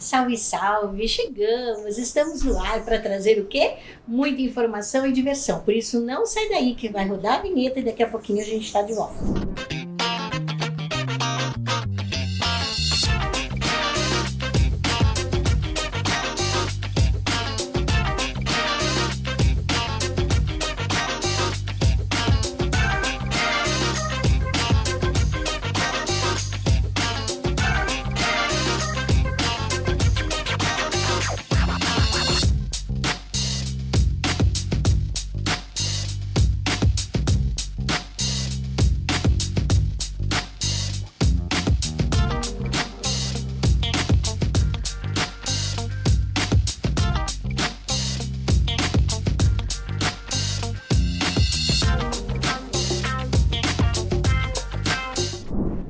Salve, salve! Chegamos, estamos no ar para trazer o quê? Muita informação e diversão. Por isso, não sai daí que vai rodar a vinheta e daqui a pouquinho a gente está de volta.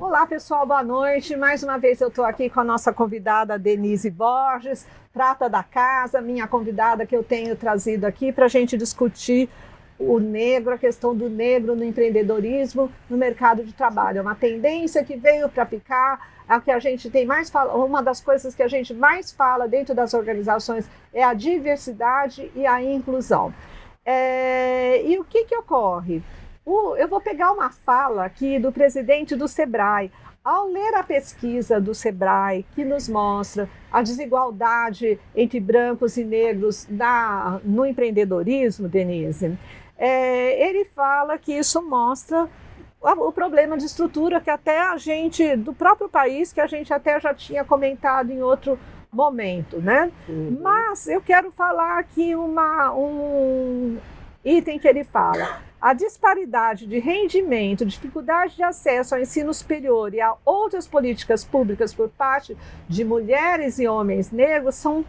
Olá pessoal, boa noite. Mais uma vez eu estou aqui com a nossa convidada Denise Borges, prata da casa, minha convidada que eu tenho trazido aqui para a gente discutir o negro, a questão do negro no empreendedorismo, no mercado de trabalho. É uma tendência que veio para ficar, a que a gente tem mais fala, uma das coisas que a gente mais fala dentro das organizações é a diversidade e a inclusão. E o que ocorre? Eu vou pegar uma fala aqui do presidente do Sebrae. Ao ler a pesquisa do Sebrae, que nos mostra a desigualdade entre brancos e negros no empreendedorismo, Denise, ele fala que isso mostra o problema de estrutura que até a gente, do próprio país, que a gente até já tinha comentado em outro momento, né? Uhum. Mas eu quero falar aqui um item que ele fala. A disparidade de rendimento, dificuldade de acesso ao ensino superior e a outras políticas públicas por parte de mulheres e homens negros são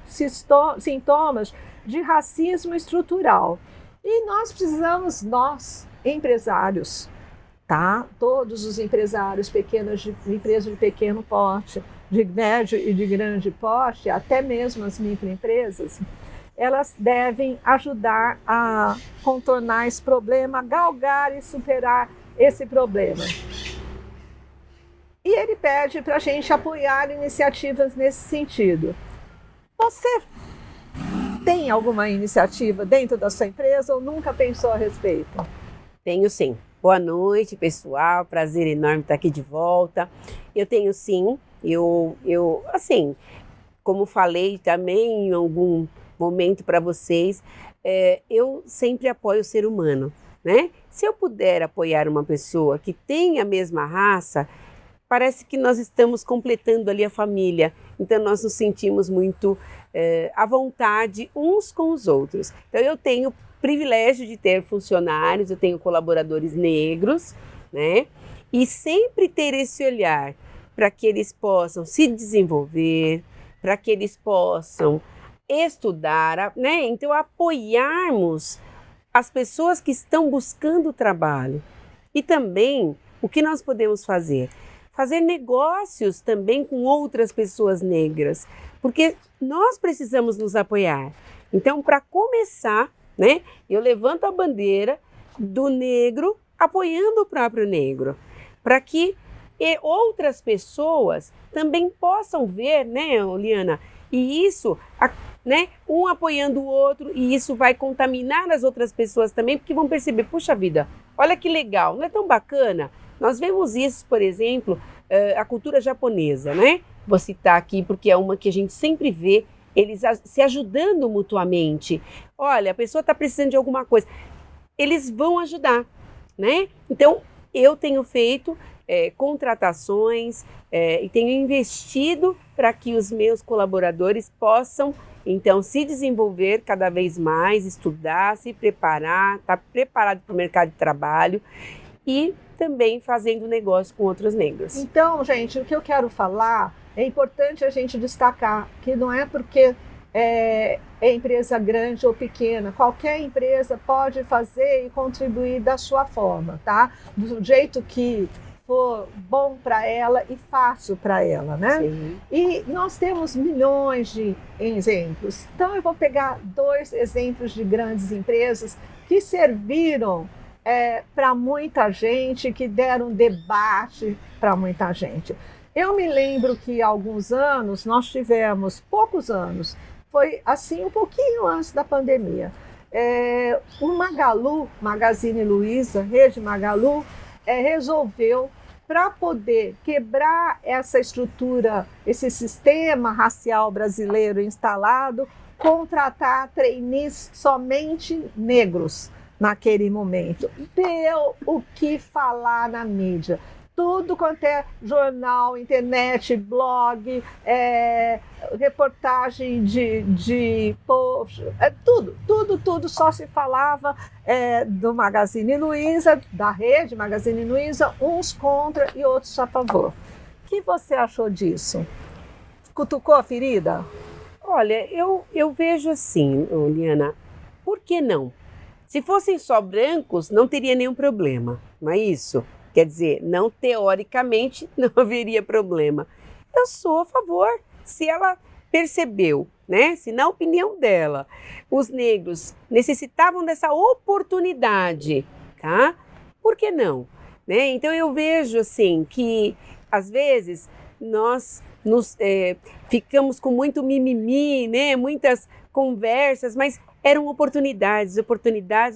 sintomas de racismo estrutural. E nós precisamos, empresários, tá? Todos os empresários pequenos, empresas de pequeno porte, de médio e de grande porte, até mesmo as microempresas, elas devem ajudar a contornar esse problema, galgar e superar esse problema. E ele pede para a gente apoiar iniciativas nesse sentido. Você tem alguma iniciativa dentro da sua empresa ou nunca pensou a respeito? Tenho sim. Boa noite, pessoal. Prazer enorme estar aqui de volta. Eu tenho sim. Eu assim, como falei também em algum momento para vocês, eu sempre apoio o ser humano, né? Se eu puder apoiar uma pessoa que tem a mesma raça, parece que nós estamos completando ali a família, então nós nos sentimos muito à vontade uns com os outros. Então eu tenho o privilégio de ter funcionários, eu tenho colaboradores negros, né? E sempre ter esse olhar para que eles possam se desenvolver, para que eles possam estudar, né? Então apoiarmos as pessoas que estão buscando trabalho. E também o que nós podemos fazer? Fazer negócios também com outras pessoas negras, porque nós precisamos nos apoiar. Então, para começar, né? Eu levanto a bandeira do negro apoiando o próprio negro, para que outras pessoas também possam ver, né, Liana? E isso, né, um apoiando o outro, e isso vai contaminar as outras pessoas também, porque vão perceber, puxa vida, olha que legal, não é tão bacana? Nós vemos isso, por exemplo, a cultura japonesa, né? Vou citar aqui porque é uma que a gente sempre vê, eles se ajudando mutuamente. Olha, a pessoa está precisando de alguma coisa, eles vão ajudar, né? Então, eu tenho feito contratações e tenho investido para que os meus colaboradores possam, então, se desenvolver cada vez mais, estudar, se preparar, estar preparado para o mercado de trabalho e também fazendo negócio com outros negros. Então, gente, o que eu quero falar, é importante a gente destacar que não é porque é empresa grande ou pequena, qualquer empresa pode fazer e contribuir da sua forma, tá? Do jeito que for bom para ela e fácil para ela, né? Sim. E nós temos milhões de exemplos. Então eu vou pegar 2 exemplos de grandes empresas que serviram para muita gente, que deram debate para muita gente. Eu me lembro que há alguns anos nós tivemos, poucos anos, foi assim um pouquinho antes da pandemia, o Magalu, Magazine Luiza, Rede Magalu, resolveu, para poder quebrar essa estrutura, esse sistema racial brasileiro instalado, contratar trainees somente negros naquele momento. Deu o que falar na mídia. Tudo quanto é jornal, internet, blog, reportagem de post, tudo só se falava do Magazine Luiza, da rede Magazine Luiza, uns contra e outros a favor. O que você achou disso? Cutucou a ferida? Olha, eu vejo assim, Liana, por que não? Se fossem só brancos, não teria nenhum problema, não é isso? Quer dizer, não teoricamente não haveria problema. Eu sou a favor, se ela percebeu, né? Se na opinião dela, os negros necessitavam dessa oportunidade, tá? Por que não? Né? Então eu vejo assim que às vezes nós ficamos com muito mimimi, né? Muitas conversas, mas eram oportunidades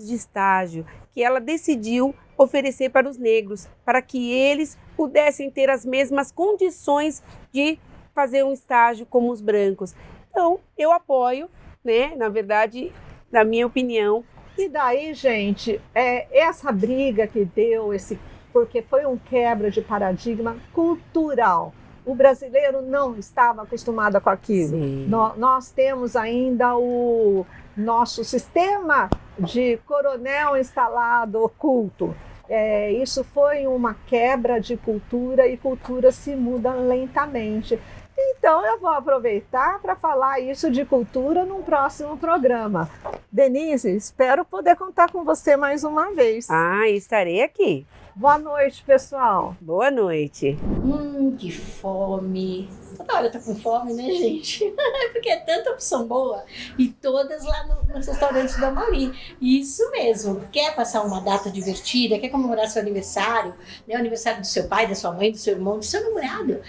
de estágio que ela decidiu oferecer para os negros, para que eles pudessem ter as mesmas condições de fazer um estágio como os brancos. Então, eu apoio, né? Na verdade, na minha opinião. E daí, gente, essa briga que deu, porque foi um quebra de paradigma cultural. O brasileiro não estava acostumado com aquilo. Nós temos ainda o nosso sistema de coronel instalado oculto. Isso foi uma quebra de cultura e cultura se muda lentamente. Então eu vou aproveitar para falar isso de cultura num próximo programa. Denise, espero poder contar com você mais uma vez. Estarei aqui. Boa noite, pessoal. Boa noite. Que fome. Toda hora eu tô com fome, né, gente? Porque é tanta opção boa. E todas lá nos restaurantes da Mauri. Isso mesmo. Quer passar uma data divertida? Quer comemorar seu aniversário? Né? O aniversário do seu pai, da sua mãe, do seu irmão, do seu namorado?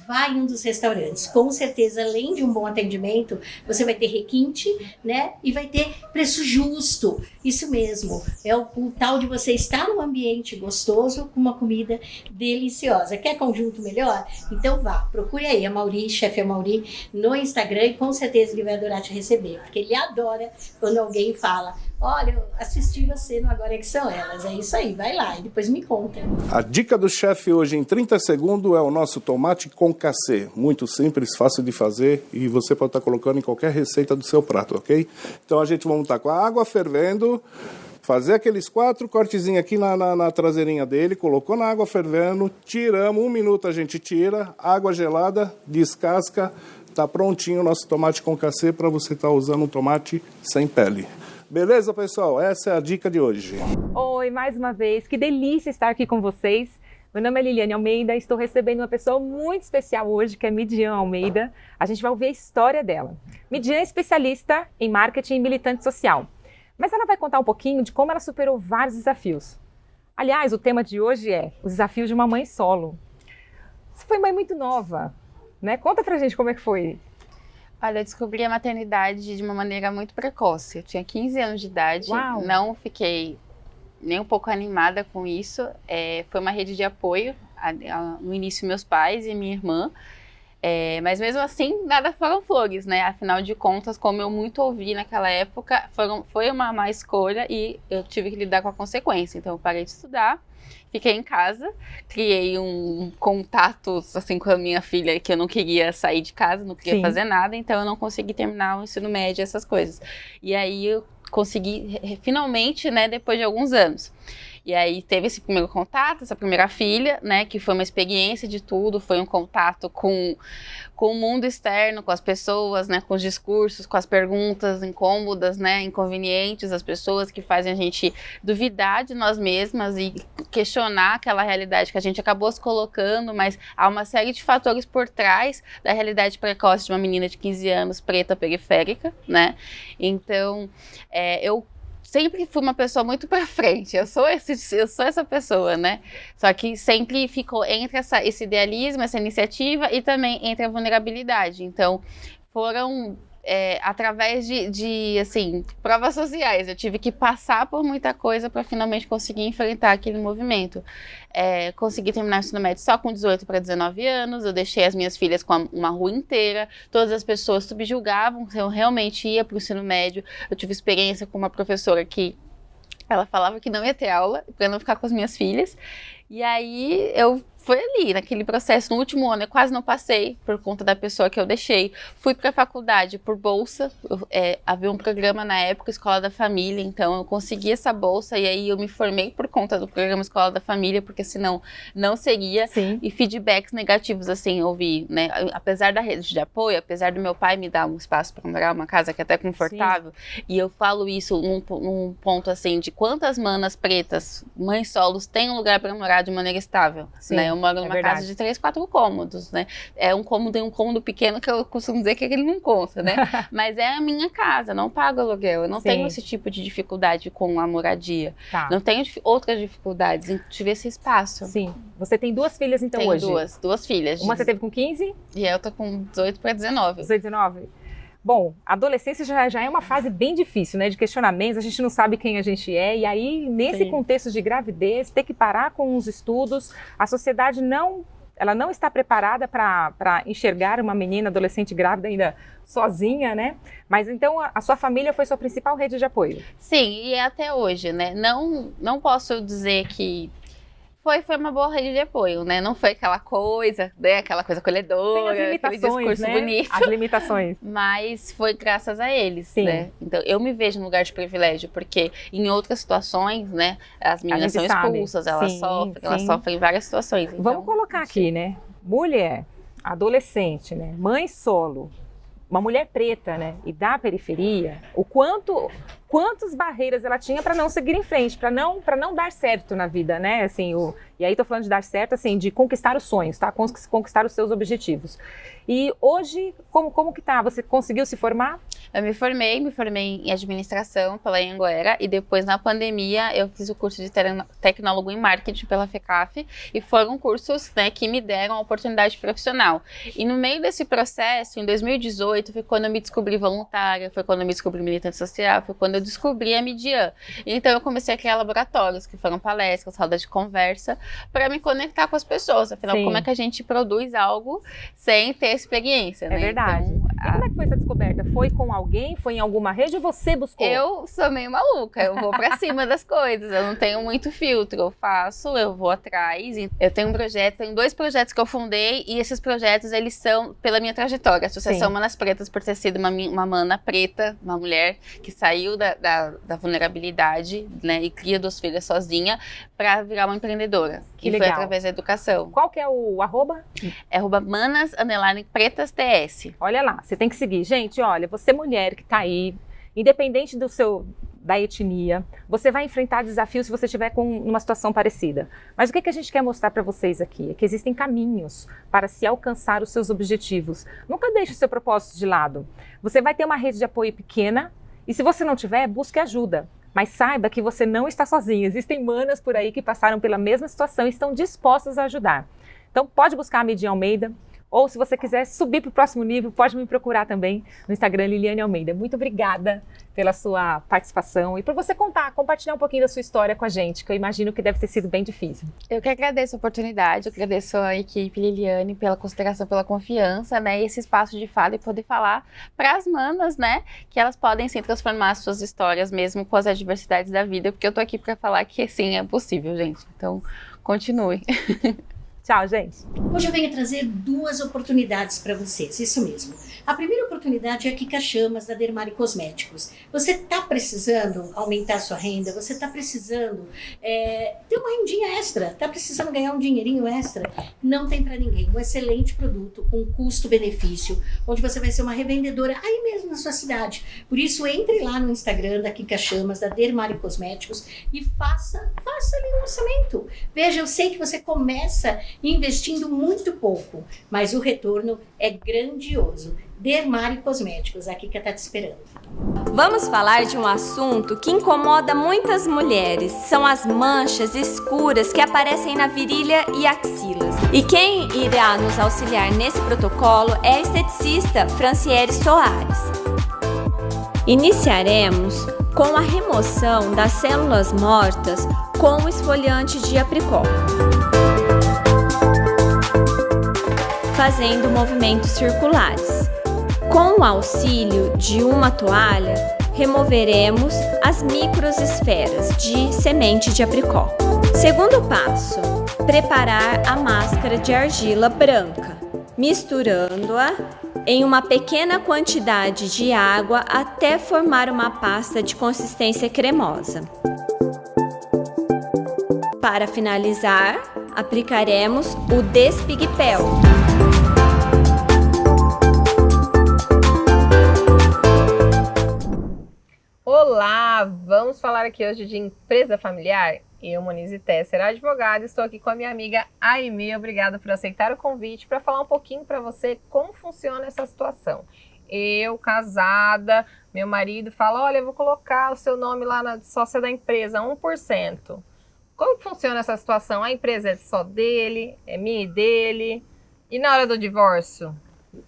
Vai em um dos restaurantes. Com certeza, além de um bom atendimento, você vai ter requinte, né? E vai ter preço justo. Isso mesmo. É o tal de você estar num ambiente gostoso, com uma comida deliciosa. Quer conjunto melhor? Então vá, procure aí a Mauri, chefe Mauri, no Instagram, e com certeza ele vai adorar te receber, porque ele adora quando alguém fala: olha, eu assisti você no Agora é que São Elas. É isso aí, vai lá e depois me conta. A dica do chefe hoje em 30 segundos é o nosso tomate concassê. Muito simples, fácil de fazer e você pode estar colocando em qualquer receita do seu prato, ok? Então a gente vai estar com a água fervendo, fazer aqueles 4 cortezinhos aqui na traseirinha dele, colocou na água fervendo, tiramos, 1 minuto a gente tira, água gelada, descasca, tá prontinho o nosso tomate concassê para você estar usando um tomate sem pele. Beleza, pessoal? Essa é a dica de hoje. Oi, mais uma vez, que delícia estar aqui com vocês. Meu nome é Liliane Almeida, estou recebendo uma pessoa muito especial hoje, que é Midian Almeida. A gente vai ouvir a história dela. Midian é especialista em marketing e militante social. Mas ela vai contar um pouquinho de como ela superou vários desafios. Aliás, o tema de hoje é os desafios de uma mãe solo. Você foi mãe muito nova, né? Conta pra gente como é que foi. Olha, eu descobri a maternidade de uma maneira muito precoce. Eu tinha 15 anos de idade. Uau. Não fiquei nem um pouco animada com isso. Foi uma rede de apoio. No início, meus pais e minha irmã. Mas mesmo assim, nada foram flores, né? Afinal de contas, como eu muito ouvi naquela época, foi uma má escolha e eu tive que lidar com a consequência. Então eu parei de estudar, fiquei em casa, criei um contato assim, com a minha filha, que eu não queria sair de casa, não queria fazer nada, então eu não consegui terminar o ensino médio, essas coisas. E aí eu consegui, finalmente, né, depois de alguns anos. E aí teve esse primeiro contato, essa primeira filha, né, que foi uma experiência de tudo, foi um contato com o mundo externo, com as pessoas, né, com os discursos, com as perguntas incômodas, né, inconvenientes, as pessoas que fazem a gente duvidar de nós mesmas e questionar aquela realidade que a gente acabou se colocando, mas há uma série de fatores por trás da realidade precoce de uma menina de 15 anos, preta, periférica, né. Então, eu sempre fui uma pessoa muito pra frente, eu sou essa pessoa, né? Só que sempre ficou entre esse idealismo, essa iniciativa e também entre a vulnerabilidade. Então, foram através de assim, provas sociais. Eu tive que passar por muita coisa para finalmente conseguir enfrentar aquele movimento. Consegui terminar o ensino médio só com 18 para 19 anos, eu deixei as minhas filhas com uma rua inteira, todas as pessoas subjugavam se eu realmente ia para o ensino médio. Eu tive experiência com uma professora que ela falava que não ia ter aula para não ficar com as minhas filhas. E aí foi ali, naquele processo, no último ano eu quase não passei por conta da pessoa que eu deixei. Fui para a faculdade por bolsa, havia um programa na época, Escola da Família, então eu consegui essa bolsa e aí eu me formei por conta do programa Escola da Família, porque senão não seguia. Sim. E feedbacks negativos, assim, eu vi, né? Apesar da rede de apoio, apesar do meu pai me dar um espaço para morar, uma casa que é até confortável, e eu falo isso num ponto, assim, de quantas manas pretas, mães solos, têm um lugar para morar de maneira estável, né? Eu moro numa casa de 3, 4 cômodos, né? É um cômodo pequeno que eu costumo dizer que ele não conta, né? Mas é a minha casa, não pago aluguel. Eu não tenho esse tipo de dificuldade com a moradia. Tá. Não tenho outras dificuldades em tive esse espaço. Sim. Você tem 2 filhas, então, tenho hoje? duas filhas. Uma você teve com 15? E eu tô com 18 para 19. 18, 19? Bom, a adolescência já é uma fase bem difícil, né? De questionamentos, a gente não sabe quem a gente é. E aí, nesse contexto de gravidez, ter que parar com os estudos, a sociedade ela não está preparada para enxergar uma menina adolescente grávida ainda sozinha, né? Mas então a sua família foi sua principal rede de apoio? Sim, e até hoje, né? Não posso dizer que foi uma boa rede de apoio, né? Não foi aquela coisa, né? Aquela coisa acolhedora, tem as limitações, aquele discurso bonito. As limitações. Mas foi graças a eles, Sim. né? Então, eu me vejo no lugar de privilégio, porque em outras situações, né? As meninas são expulsas, elas sofrem várias situações. Então, vamos colocar aqui, né? Mulher, adolescente, né? Mãe solo, uma mulher preta, né? E da periferia, quantas barreiras ela tinha para não seguir em frente, para não dar certo na vida, né? Assim, e aí tô falando de dar certo, assim, de conquistar os sonhos, tá? Conquistar os seus objetivos. E hoje, como que tá? Você conseguiu se formar? Eu me formei em administração pela Anhanguera e depois na pandemia eu fiz o curso de tecnólogo em marketing pela FECAF e foram cursos, né, que me deram a oportunidade profissional. E no meio desse processo, em 2018, foi quando eu me descobri voluntária, foi quando eu me descobri militante social, foi quando eu descobri a Midian. Então eu comecei a criar laboratórios, que foram palestras, rodas de conversa, para me conectar com as pessoas. Afinal, como é que a gente produz algo sem ter experiência, né? É verdade. Então, e como é que foi essa descoberta? Foi com alguém? Foi em algua rede ou você buscou? Eu sou meio maluca, eu vou pra cima das coisas, eu não tenho muito filtro, eu vou atrás. Eu tenho tenho 2 projetos que eu fundei e esses projetos, eles são pela minha trajetória. A Associação Manas Pretas, por ter sido uma mana preta, uma mulher que saiu da vulnerabilidade, né, e cria 2 filhas sozinha para virar uma empreendedora. Que legal. Foi através da educação. Qual que é o arroba? É @manas_pretas_ts. Olha lá, você tem que seguir. Gente, olha, você mulher que tá aí, independente da etnia, você vai enfrentar desafios se você estiver numa situação parecida. Mas o que a gente quer mostrar para vocês aqui é que existem caminhos para se alcançar os seus objetivos. Nunca deixe o seu propósito de lado. Você vai ter uma rede de apoio pequena e se você não tiver, busque ajuda. Mas saiba que você não está sozinho. Existem manas por aí que passaram pela mesma situação e estão dispostas a ajudar. Então pode buscar a Midian Almeida. Ou se você quiser subir para o próximo nível, pode me procurar também no Instagram, Liliane Almeida. Muito obrigada pela sua participação e por você compartilhar um pouquinho da sua história com a gente, que eu imagino que deve ter sido bem difícil. Eu que agradeço a oportunidade, eu agradeço a equipe Liliane pela consideração, pela confiança, né, e esse espaço de fala e poder falar para as manas, né, que elas podem sim transformar as suas histórias mesmo com as adversidades da vida, porque eu tô aqui para falar que sim, é possível, gente. Então, continue. Tchau, gente. Hoje eu venho trazer 2 oportunidades para vocês, isso mesmo. A primeira oportunidade é a Kika Chamas, da Dermari Cosméticos. Você está precisando aumentar sua renda, você está precisando ter uma rendinha extra, está precisando ganhar um dinheirinho extra? Não tem para ninguém. Um excelente produto com custo-benefício, onde você vai ser uma revendedora aí mesmo na sua cidade. Por isso, entre lá no Instagram da Kika Chamas, da Dermari Cosméticos e faça ali um orçamento. Veja, eu sei que você começa investindo muito pouco, mas o retorno é grandioso. Dermari Cosméticos, a Kika está te esperando. Vamos falar de um assunto que incomoda muitas mulheres. São as manchas escuras que aparecem na virilha e axilas. E quem irá nos auxiliar nesse protocolo é a esteticista Franciele Soares. Iniciaremos com a remoção das células mortas com o esfoliante de apricot, fazendo movimentos circulares. Com o auxílio de uma toalha, removeremos as microesferas de semente de apricot. Segundo passo, preparar a máscara de argila branca, misturando-a em uma pequena quantidade de água até formar uma pasta de consistência cremosa. Para finalizar, aplicaremos o Despigpel. Olá, vamos falar aqui hoje de empresa familiar. Eu, Monize Tesser, advogada, estou aqui com a minha amiga Aimee. Obrigada por aceitar o convite para falar um pouquinho para você como funciona essa situação. Eu, casada, meu marido fala, olha, eu vou colocar o seu nome lá na sócia da empresa, 1%. Como funciona essa situação? A empresa é só dele, é minha e dele? E na hora do divórcio?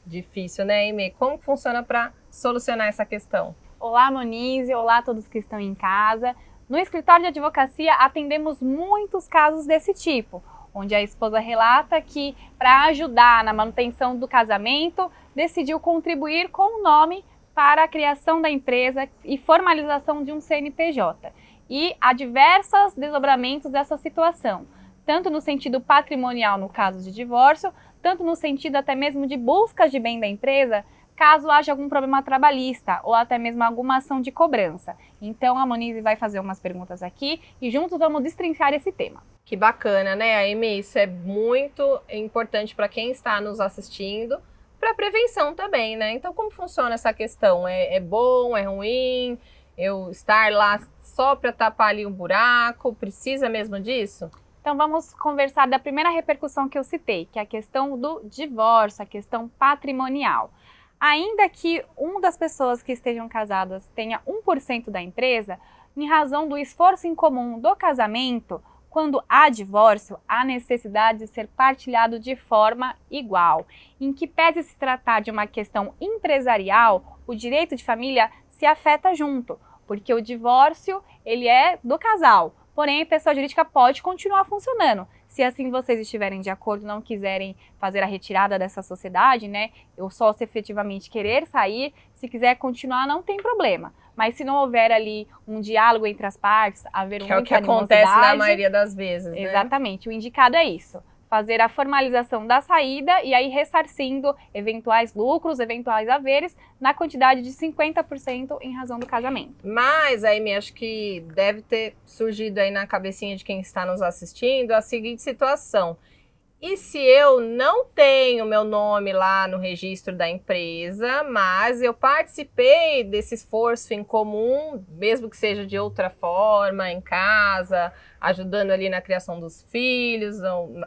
Difícil, né, Aimee? Como funciona para solucionar essa questão? Olá, Monize, olá a todos que estão em casa. No escritório de advocacia atendemos muitos casos desse tipo, onde a esposa relata que, para ajudar na manutenção do casamento, decidiu contribuir com o nome para a criação da empresa e formalização de um CNPJ. E há diversos desdobramentos dessa situação, tanto no sentido patrimonial no caso de divórcio, tanto no sentido até mesmo de busca de bem da empresa, caso haja algum problema trabalhista ou até mesmo alguma ação de cobrança. Então a Monize vai fazer umas perguntas aqui e juntos vamos destrinchar esse tema. Que bacana, né, Aimee? Isso é muito importante para quem está nos assistindo, para prevenção também, né? Então como funciona essa questão? É bom, é ruim? Eu estar lá só para tapar ali um buraco? Precisa mesmo disso? Então vamos conversar da primeira repercussão que eu citei, que é a questão do divórcio, a questão patrimonial. Ainda que uma das pessoas que estejam casadas tenha 1% da empresa, em razão do esforço em comum do casamento, quando há divórcio, há necessidade de ser partilhado de forma igual. Em que pese se tratar de uma questão empresarial, o direito de família se afeta junto, porque o divórcio ele é do casal, porém a pessoa jurídica pode continuar funcionando. Se assim vocês estiverem de acordo, não quiserem fazer a retirada dessa sociedade, né? Eu só se efetivamente querer sair, se quiser continuar, não tem problema. Mas se não houver ali um diálogo entre as partes, haver que é o que acontece na maioria das vezes, né? Exatamente, o indicado é isso. Fazer a formalização da saída e aí ressarcindo eventuais lucros, eventuais haveres, na quantidade de 50% em razão do casamento. Mas, Aimee, acho que deve ter surgido aí na cabecinha de quem está nos assistindo a seguinte situação. E se eu não tenho meu nome lá no registro da empresa, mas eu participei desse esforço em comum, mesmo que seja de outra forma, em casa, ajudando ali na criação dos filhos,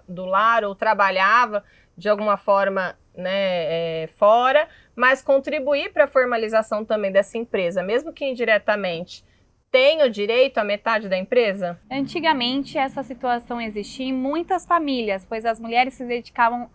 do lar, ou trabalhava de alguma forma, né, fora, mas contribuir para a formalização também dessa empresa, mesmo que indiretamente, tem o direito à metade da empresa? Antigamente, essa situação existia em muitas famílias, pois as mulheres se dedicavam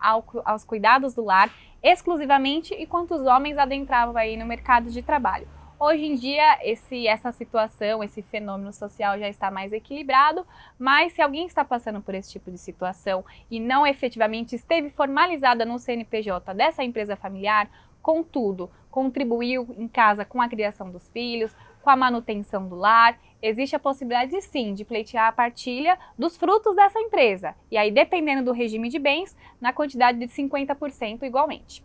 aos cuidados do lar exclusivamente, enquanto os homens adentravam aí no mercado de trabalho. Hoje em dia, essa situação, esse fenômeno social já está mais equilibrado, mas se alguém está passando por esse tipo de situação e não efetivamente esteve formalizada no CNPJ dessa empresa familiar, contudo, contribuiu em casa com a criação dos filhos, com a manutenção do lar, existe a possibilidade sim de pleitear a partilha dos frutos dessa empresa. E aí, dependendo do regime de bens, na quantidade de 50% igualmente.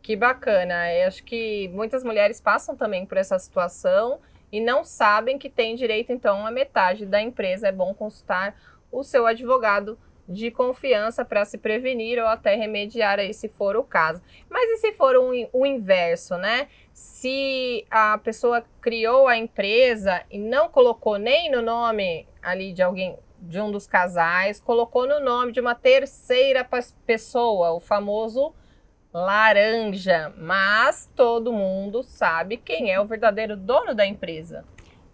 Que bacana, eu acho que muitas mulheres passam também por essa situação e não sabem que tem direito então a metade da empresa. É bom consultar o seu advogado de confiança para se prevenir ou até remediar aí se for o caso. Mas e se for o inverso, né? Se a pessoa criou a empresa e não colocou nem no nome ali de alguém, de um dos casais, colocou no nome de uma terceira pessoa, o famoso laranja, mas todo mundo sabe quem é o verdadeiro dono da empresa.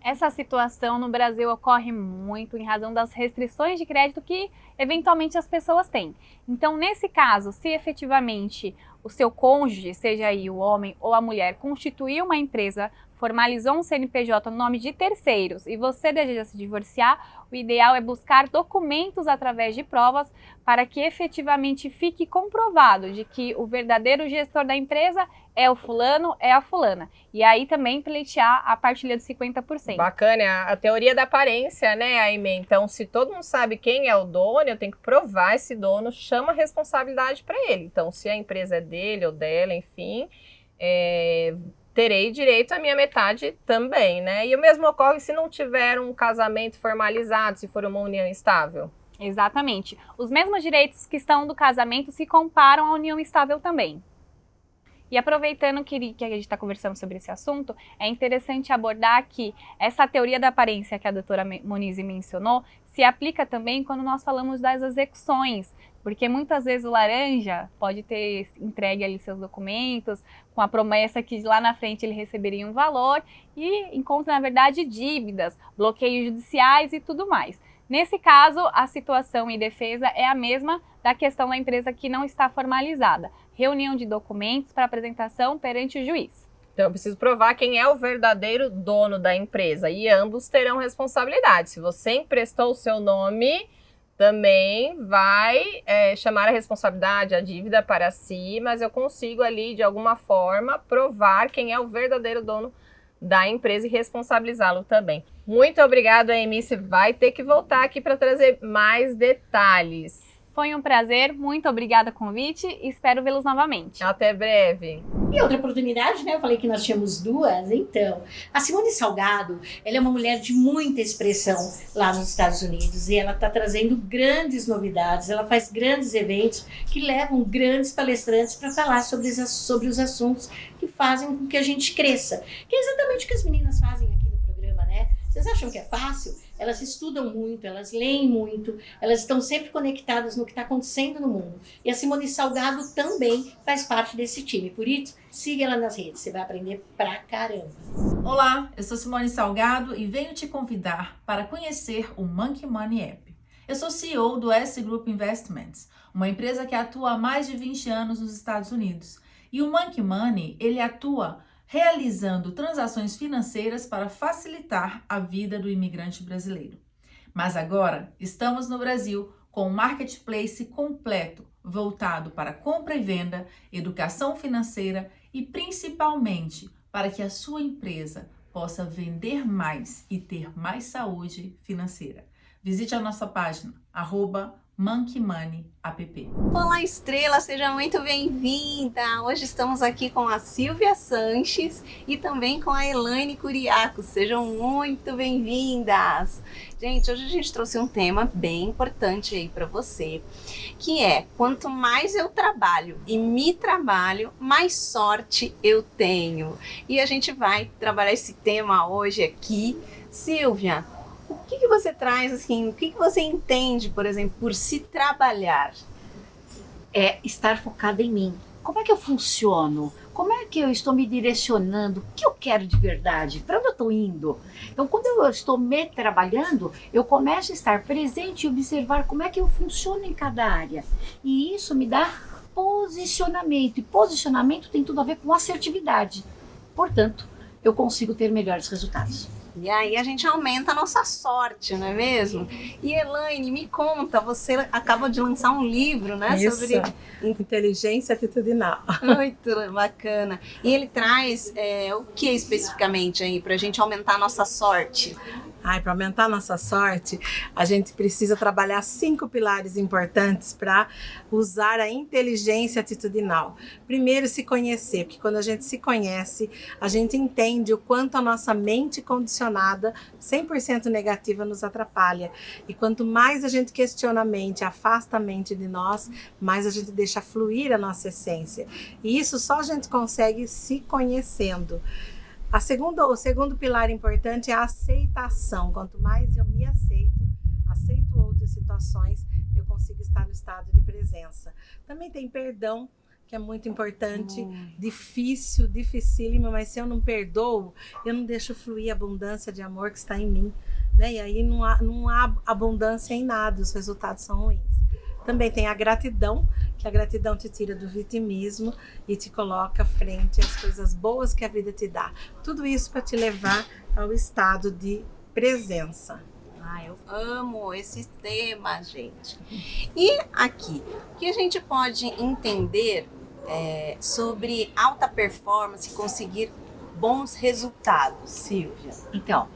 Essa situação no Brasil ocorre muito em razão das restrições de crédito que eventualmente as pessoas têm. Então, nesse caso, se efetivamente o seu cônjuge, seja aí o homem ou a mulher, constituiu uma empresa, formalizou um CNPJ no nome de terceiros e você deseja se divorciar, o ideal é buscar documentos através de provas para que efetivamente fique comprovado de que o verdadeiro gestor da empresa é o fulano, é a fulana. E aí também pleitear a partilha de 50%. Bacana, a teoria da aparência, né, Aimee? Então, se todo mundo sabe quem é o dono, eu tenho que provar esse dono, chama a responsabilidade para ele. Então, se a empresa é dele ou dela, enfim, terei direito à minha metade também, né? E o mesmo ocorre se não tiver um casamento formalizado, se for uma união estável. Exatamente. Os mesmos direitos que estão do casamento se comparam à união estável também. E aproveitando que a gente está conversando sobre esse assunto, é interessante abordar que essa teoria da aparência que a doutora Monize mencionou se aplica também quando nós falamos das execuções, porque muitas vezes o laranja pode ter entregue ali seus documentos com a promessa que lá na frente ele receberia um valor e encontra, na verdade, dívidas, bloqueios judiciais e tudo mais. Nesse caso, a situação em defesa é a mesma da questão da empresa que não está formalizada. Reunião de documentos para apresentação perante o juiz. Então, eu preciso provar quem é o verdadeiro dono da empresa e ambos terão responsabilidade. Se você emprestou o seu nome, também vai chamar a responsabilidade, a dívida para si, mas eu consigo ali, de alguma forma, provar quem é o verdadeiro dono da empresa e responsabilizá-lo também. Muito obrigada, Aimee. Você vai ter que voltar aqui para trazer mais detalhes. Foi um prazer, muito obrigada pelo convite e espero vê-los novamente. Até breve. E outra oportunidade, né? Eu falei que nós tínhamos duas, então. A Simone Salgado, ela é uma mulher de muita expressão lá nos Estados Unidos e ela está trazendo grandes novidades, ela faz grandes eventos que levam grandes palestrantes para falar sobre os assuntos que fazem com que a gente cresça. Que é exatamente o que as meninas fazem aqui no programa, né? Vocês acham que é fácil? Elas estudam muito, elas leem muito, elas estão sempre conectadas no que está acontecendo no mundo. E a Simone Salgado também faz parte desse time. Por isso, siga ela nas redes, você vai aprender pra caramba. Olá, eu sou Simone Salgado e venho te convidar para conhecer o Monkey Money App. Eu sou CEO do S Group Investments, uma empresa que atua há mais de 20 anos nos Estados Unidos. E o Monkey Money, ele atua realizando transações financeiras para facilitar a vida do imigrante brasileiro. Mas agora estamos no Brasil com um marketplace completo, voltado para compra e venda, educação financeira e principalmente para que a sua empresa possa vender mais e ter mais saúde financeira. Visite a nossa página, @MonkeyMoneyApp. Olá, Estrela, seja muito bem-vinda! Hoje estamos aqui com a Silvia Sanches e também com a Elaine Curiaco. Sejam muito bem-vindas! Gente, hoje a gente trouxe um tema bem importante aí para você, que é: quanto mais eu trabalho e me trabalho, mais sorte eu tenho. E a gente vai trabalhar esse tema hoje aqui. Silvia, o que você traz, assim, o que você entende, por exemplo, por se trabalhar? É estar focada em mim. Como é que eu funciono? Como é que eu estou me direcionando? O que eu quero de verdade? Para onde eu estou indo? Então, quando eu estou me trabalhando, eu começo a estar presente e observar como é que eu funciono em cada área. E isso me dá posicionamento. E posicionamento tem tudo a ver com assertividade. Portanto, eu consigo ter melhores resultados. E aí a gente aumenta a nossa sorte, não é mesmo? E Elaine, me conta, você acaba de lançar um livro, né? Isso, sobre inteligência atitudinal. Muito bacana. E ele traz o que especificamente aí para a gente aumentar a nossa sorte? Para aumentar a nossa sorte, a gente precisa trabalhar 5 pilares importantes para usar a inteligência atitudinal. Primeiro, se conhecer, porque quando a gente se conhece, a gente entende o quanto a nossa mente condicionada, 100% negativa, nos atrapalha. E quanto mais a gente questiona a mente, afasta a mente de nós, mais a gente deixa fluir a nossa essência. E isso só a gente consegue se conhecendo. O segundo pilar importante é a aceitação. Quanto mais eu me aceito outras situações, eu consigo estar no estado de presença. Também tem perdão, que é muito importante, difícil, dificílimo, mas se eu não perdoo, eu não deixo fluir a abundância de amor que está em mim, né? E aí não há abundância em nada, os resultados são ruins. Também tem a gratidão, que a gratidão te tira do vitimismo e te coloca frente às coisas boas que a vida te dá. Tudo isso para te levar ao estado de presença. Eu amo esse tema, gente. E aqui, o que a gente pode entender sobre alta performance e conseguir bons resultados, Silvia? Então,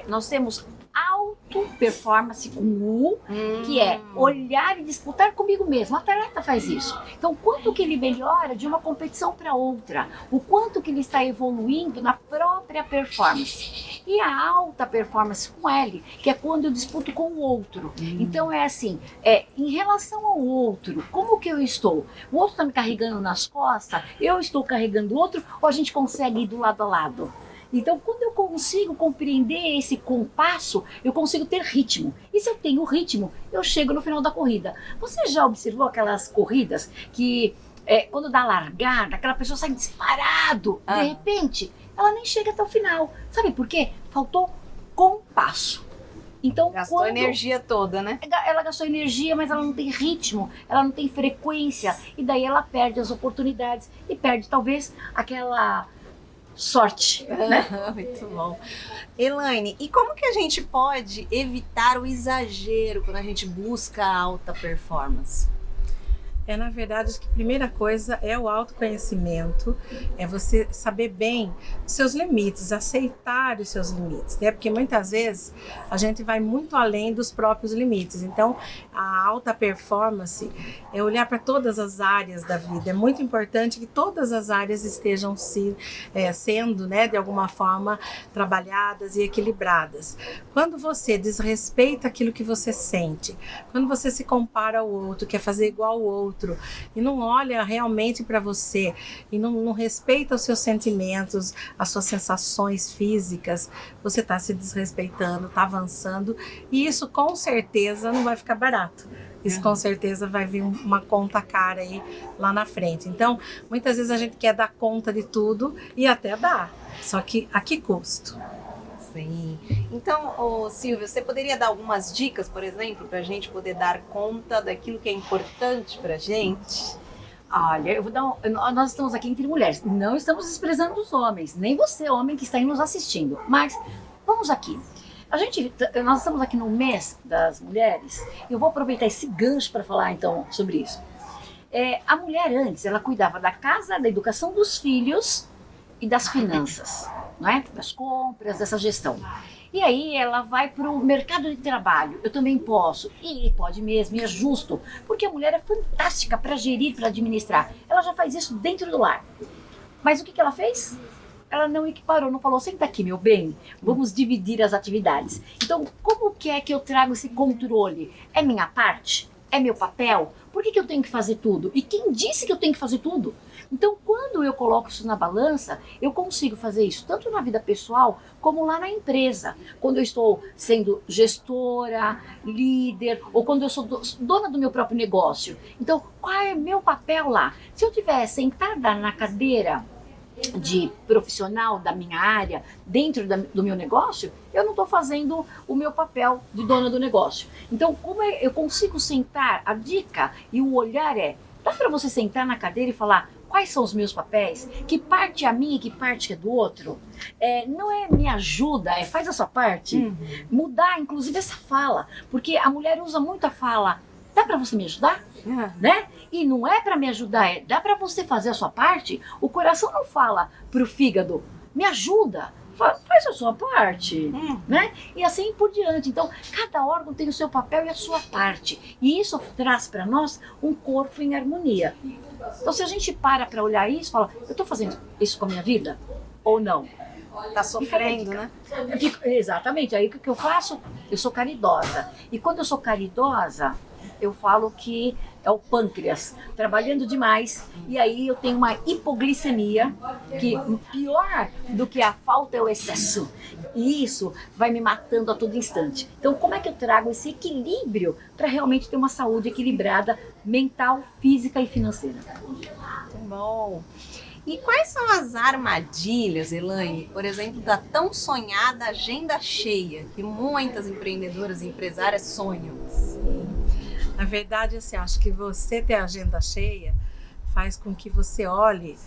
nós temos auto performance com U, que é olhar e disputar comigo mesmo. O atleta faz isso. Então, quanto que ele melhora de uma competição para outra, o quanto que ele está evoluindo na própria performance. E a alta performance com L, que é quando eu disputo com o outro. Então é assim, em relação ao outro, como que eu estou? O outro está me carregando nas costas, eu estou carregando o outro, ou a gente consegue ir do lado a lado? Então, quando eu consigo compreender esse compasso, eu consigo ter ritmo. E se eu tenho ritmo, eu chego no final da corrida. Você já observou aquelas corridas que, quando dá largada, aquela pessoa sai disparado, de repente, ela nem chega até o final. Sabe por quê? Faltou compasso. Então, gastou a energia toda, né? Ela gastou energia, mas ela não tem ritmo, ela não tem frequência. E daí ela perde as oportunidades e perde, talvez, aquela sorte, né? Muito bom. Elaine, e como que a gente pode evitar o exagero quando a gente busca a alta performance? Na verdade, acho que a primeira coisa é o autoconhecimento, é você saber bem os seus limites, aceitar os seus limites, né? Porque muitas vezes a gente vai muito além dos próprios limites. Então, a alta performance é olhar para todas as áreas da vida. É muito importante que todas as áreas estejam sendo, né, de alguma forma, trabalhadas e equilibradas. Quando você desrespeita aquilo que você sente, quando você se compara ao outro, quer fazer igual ao outro, e não olha realmente para você e não respeita os seus sentimentos, as suas sensações físicas, você está se desrespeitando, está avançando, e isso com certeza não vai ficar barato. Isso com certeza vai vir uma conta cara aí lá na frente. Então, muitas vezes a gente quer dar conta de tudo e até dá, só que a que custo? Sim. Então, Silvia, você poderia dar algumas dicas, por exemplo, para a gente poder dar conta daquilo que é importante para a gente? Olha, eu vou dar nós estamos aqui entre mulheres, não estamos desprezando os homens, nem você, homem, que está aí nos assistindo, mas vamos aqui. Nós estamos aqui no mês das mulheres, eu vou aproveitar esse gancho para falar então sobre isso. A mulher antes, ela cuidava da casa, da educação dos filhos e das finanças, não é? Das compras, dessa gestão. E aí ela vai para o mercado de trabalho. Eu também posso. E pode mesmo, e é justo. Porque a mulher é fantástica para gerir, para administrar. Ela já faz isso dentro do lar. Mas o que ela fez? Ela não equiparou, não falou, senta aqui, meu bem, vamos dividir as atividades. Então, como que é que eu trago esse controle? É minha parte? É meu papel? Por que eu tenho que fazer tudo? E quem disse que eu tenho que fazer tudo? Então, quando eu coloco isso na balança, eu consigo fazer isso tanto na vida pessoal como lá na empresa. Quando eu estou sendo gestora, líder, ou quando eu sou dona do meu próprio negócio. Então, qual é meu papel lá? Se eu estiver sentada na cadeira de profissional da minha área, dentro do meu negócio, eu não estou fazendo o meu papel de dona do negócio. Então, como eu consigo sentar? A dica e o olhar dá para você sentar na cadeira e falar quais são os meus papéis, que parte é a minha e que parte é do outro. Não é me ajuda, faz a sua parte. Mudar, inclusive, essa fala, porque a mulher usa muito a fala, dá para você me ajudar? Né? E não é para me ajudar, dá para você fazer a sua parte. O coração não fala pro fígado, me ajuda, faz a sua parte, né? E assim por diante. Então, cada órgão tem o seu papel e a sua parte. E isso traz para nós um corpo em harmonia. Então, se a gente para olhar isso, fala, eu estou fazendo isso com a minha vida ou não? Tá sofrendo, né? Exatamente. Aí o que eu faço? Eu sou caridosa. E quando eu sou caridosa, eu falo que é o pâncreas trabalhando demais, e aí eu tenho uma hipoglicemia, que pior do que a falta é o excesso, e isso vai me matando a todo instante. Então, como é que eu trago esse equilíbrio para realmente ter uma saúde equilibrada, mental, física e financeira? bom. E quais são as armadilhas, Elaine, por exemplo, da tão sonhada agenda cheia, que muitas empreendedoras e empresárias sonham? Sim. Na verdade, assim, acho que você ter a agenda cheia faz com que você olhe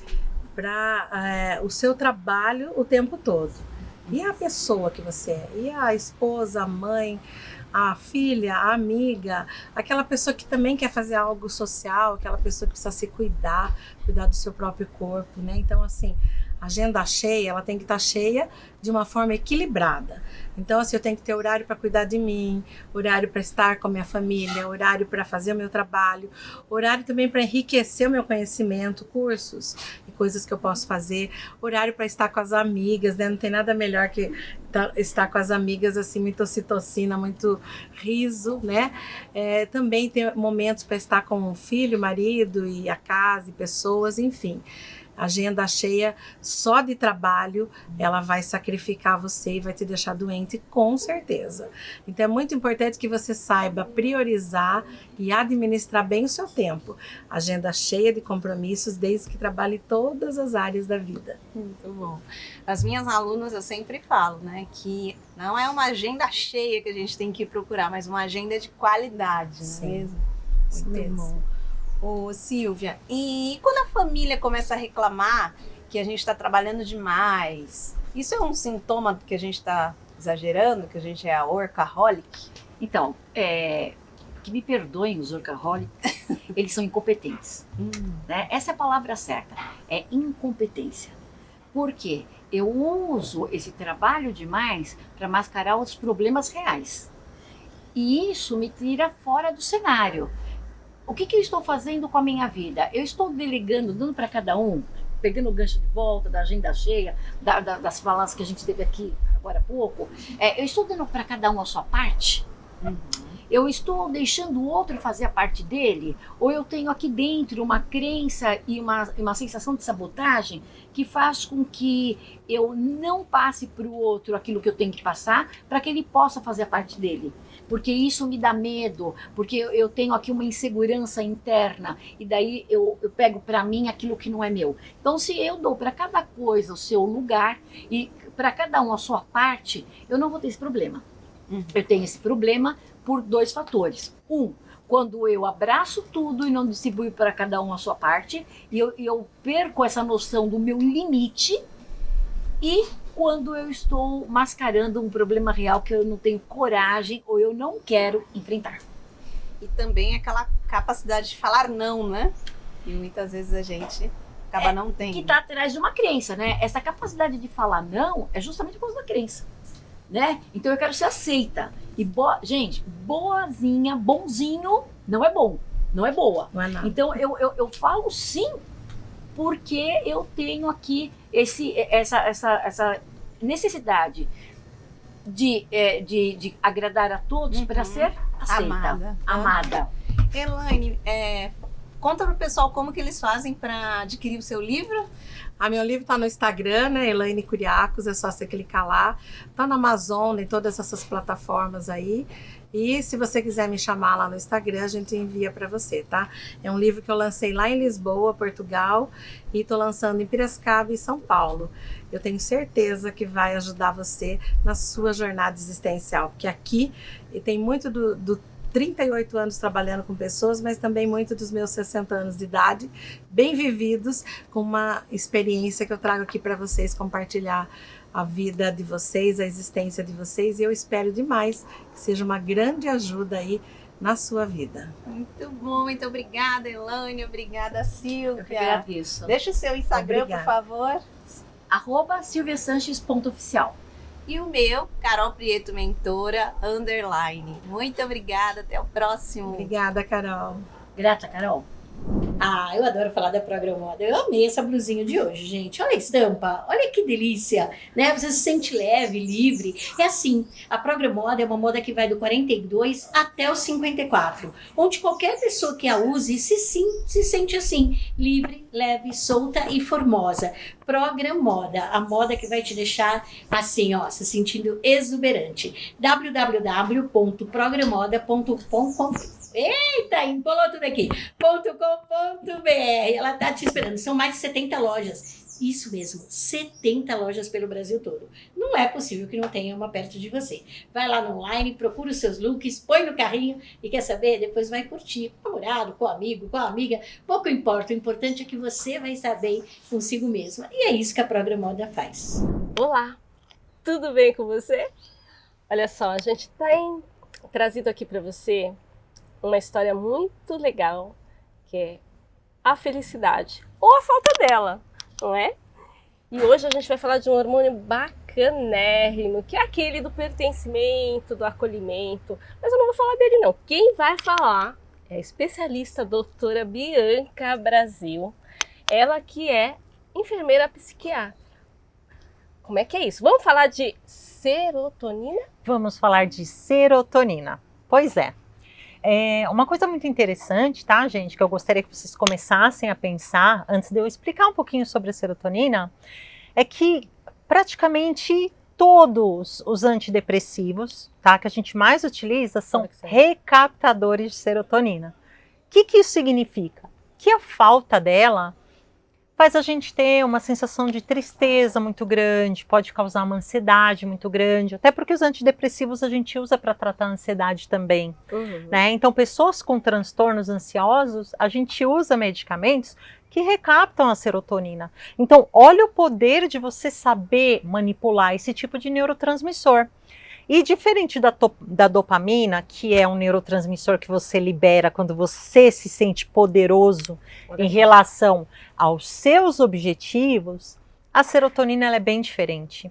para o seu trabalho o tempo todo. E a pessoa que você é? E a esposa, a mãe, a filha, a amiga, aquela pessoa que também quer fazer algo social, aquela pessoa que precisa se cuidar do seu próprio corpo, né? Então, assim, a agenda cheia, ela tem que estar cheia de uma forma equilibrada. Então, assim, eu tenho que ter horário para cuidar de mim, horário para estar com a minha família, horário para fazer o meu trabalho, horário também para enriquecer o meu conhecimento, cursos e coisas que eu posso fazer, horário para estar com as amigas, né? Não tem nada melhor que estar com as amigas, assim, muito ocitocina, muito riso, né? Também tem momentos para estar com o filho, marido e a casa e pessoas, enfim. Agenda cheia só de trabalho, ela vai sacrificar você e vai te deixar doente, com certeza. Então é muito importante que você saiba priorizar e administrar bem o seu tempo. Agenda cheia de compromissos, desde que trabalhe todas as áreas da vida. Muito bom. As minhas alunas, eu sempre falo, né, que não é uma agenda cheia que a gente tem que procurar, mas uma agenda de qualidade, não é mesmo? Muito bom. Ô, Silvia, e quando a família começa a reclamar que a gente está trabalhando demais, isso é um sintoma que a gente está exagerando, que a gente é workaholic? Então, que me perdoem os workaholics, eles são incompetentes. Né? Essa é a palavra certa, é incompetência. Por quê? Eu uso esse trabalho demais para mascarar os problemas reais. E isso me tira fora do cenário. O que eu estou fazendo com a minha vida? Eu estou delegando, dando para cada um, pegando o gancho de volta da agenda cheia, das falas que a gente teve aqui agora há pouco. Eu estou dando para cada um a sua parte? Eu estou deixando o outro fazer a parte dele? Ou eu tenho aqui dentro uma crença e uma sensação de sabotagem que faz com que eu não passe para o outro aquilo que eu tenho que passar para que ele possa fazer a parte dele? Porque isso me dá medo, porque eu tenho aqui uma insegurança interna e daí eu pego para mim aquilo que não é meu. Então, se eu dou para cada coisa o seu lugar e para cada um a sua parte, eu não vou ter esse problema. Eu tenho esse problema por dois fatores. Quando eu abraço tudo e não distribuo para cada um a sua parte, e eu perco essa noção do meu limite, e quando eu estou mascarando um problema real que eu não tenho coragem ou eu não quero enfrentar. E também aquela capacidade de falar não, né? E muitas vezes a gente acaba não tendo. Que está atrás de uma crença, né? Essa capacidade de falar não é justamente por causa da crença, né? Então eu quero ser aceita. E gente, boazinha, bonzinho, não é bom, não é boa. Não é nada. Então eu falo sim, porque eu tenho aqui essa necessidade de agradar a todos para ser aceita, amada. Elaine, conta pro pessoal como que eles fazem para adquirir o seu livro. Meu livro está no Instagram, né? Elaine Curiacos, é só você clicar lá. Está na Amazon, em todas essas plataformas aí. E se você quiser me chamar lá no Instagram, a gente envia para você, tá? É um livro que eu lancei lá em Lisboa, Portugal, e estou lançando em Piracicaba e São Paulo. Eu tenho certeza que vai ajudar você na sua jornada existencial, porque aqui tem muito do 38 anos trabalhando com pessoas, mas também muito dos meus 60 anos de idade, bem vividos, com uma experiência que eu trago aqui para vocês compartilhar a vida de vocês, a existência de vocês, e eu espero demais que seja uma grande ajuda aí na sua vida. Muito bom, muito obrigada, Elaine, obrigada, Silvia. Eu que agradeço. Deixa o seu Instagram, Obrigada. por favor. @silviasanches.oficial. E o meu, Carol Prieto Mentora, _. Muito obrigada, até o próximo. Obrigada, Carol. Grata, Carol. Eu adoro falar da Programoda. Eu amei essa blusinha de hoje, gente. Olha a estampa, olha que delícia, né? Você se sente leve, livre. É assim, a Programoda é uma moda que vai do 42 até os 54, onde qualquer pessoa que a use se sente assim, livre, leve, solta e formosa. Programoda, a moda que vai te deixar assim, ó, se sentindo exuberante. www.programoda.com.br Eita, embolou tudo aqui. .com.br. Ela tá te esperando. São mais de 70 lojas. Isso mesmo, 70 lojas pelo Brasil todo. Não é possível que não tenha uma perto de você. Vai lá no online, procura os seus looks, põe no carrinho e quer saber? Depois vai curtir com o namorado, com o amigo, com a amiga. Pouco importa, o importante é que você vai estar bem consigo mesma. E é isso que a Programoda faz. Olá, tudo bem com você? Olha só, a gente tem trazido aqui para você uma história muito legal, que é a felicidade, ou a falta dela, não é? E hoje a gente vai falar de um hormônio bacanérrimo, que é aquele do pertencimento, do acolhimento. Mas eu não vou falar dele não. Quem vai falar é a especialista doutora Bianca Brasil. Ela que é enfermeira psiquiatra. Como é que é isso? Vamos falar de serotonina? Vamos falar de serotonina. Pois é. Uma coisa muito interessante, tá, gente, que eu gostaria que vocês começassem a pensar, antes de eu explicar um pouquinho sobre a serotonina, é que praticamente todos os antidepressivos, tá, que a gente mais utiliza são recaptadores de serotonina. O que isso significa? Que a falta dela faz a gente ter uma sensação de tristeza muito grande, pode causar uma ansiedade muito grande, até porque os antidepressivos a gente usa para tratar a ansiedade também, né? Então, pessoas com transtornos ansiosos, a gente usa medicamentos que recaptam a serotonina. Então, olha o poder de você saber manipular esse tipo de neurotransmissor. E diferente da dopamina, que é um neurotransmissor que você libera quando você se sente poderoso em relação aos seus objetivos, a serotonina ela é bem diferente.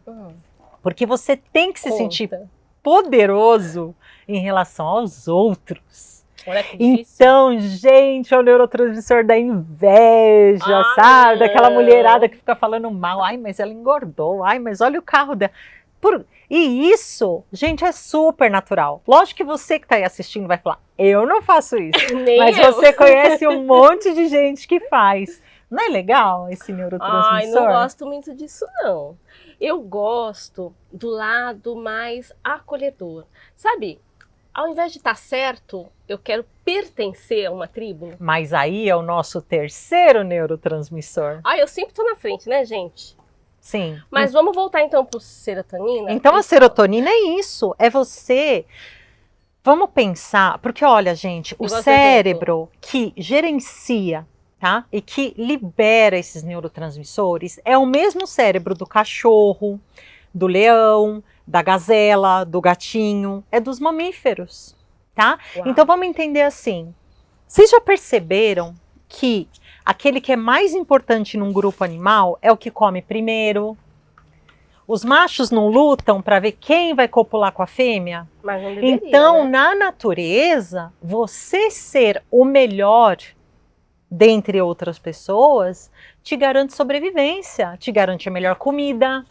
Porque você tem que se sentir poderoso em relação aos outros. Olha que então, gente, é o neurotransmissor da inveja, sabe? Daquela mulherada que fica falando mal. Ai, mas ela engordou. Ai, mas olha o carro dela. E isso, gente, é super natural. Lógico que você que está aí assistindo vai falar, eu não faço isso. Mas você conhece um monte de gente que faz. Não é legal esse neurotransmissor? Ai, não gosto muito disso, não. Eu gosto do lado mais acolhedor. Sabe, ao invés de estar certo, eu quero pertencer a uma tribo. Mas aí é o nosso terceiro neurotransmissor. Ah, eu sempre tô na frente, né, gente? Sim. Mas vamos voltar então para a serotonina? Então a serotonina é isso, é você... Vamos pensar, porque olha, gente, o cérebro que gerencia, tá? E que libera esses neurotransmissores é o mesmo cérebro do cachorro, do leão, da gazela, do gatinho, é dos mamíferos, tá? Uau. Então vamos entender assim. Vocês já perceberam que aquele que é mais importante num grupo animal é o que come primeiro? Os machos não lutam para ver quem vai copular com a fêmea? Mas não deveria, então, né? Na natureza, você ser o melhor dentre outras pessoas te garante sobrevivência, te garante a melhor comida,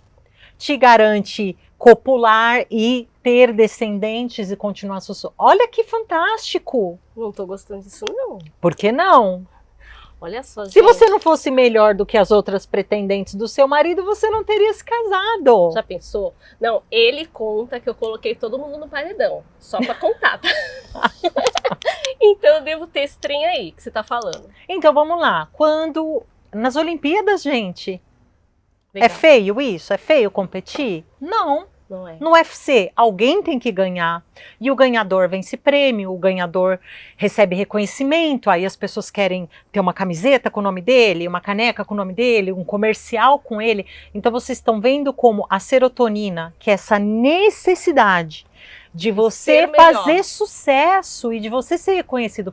te garante copular e ter descendentes e continuar sua... Olha que fantástico! Não tô gostando disso, não. Por que não? Olha só, gente. Se você não fosse melhor do que as outras pretendentes do seu marido, você não teria se casado. Já pensou? Não, ele conta que eu coloquei todo mundo no paredão, só pra contar. Então eu devo ter esse trem aí que você tá falando. Então vamos lá. Quando nas Olimpíadas, gente, legal. É feio isso? É feio competir? Não. Não é. No UFC, alguém tem que ganhar. E o ganhador vence prêmio, o ganhador recebe reconhecimento, aí as pessoas querem ter uma camiseta com o nome dele, uma caneca com o nome dele, um comercial com ele. Então vocês estão vendo como a serotonina, que é essa necessidade de você fazer sucesso e de você ser reconhecido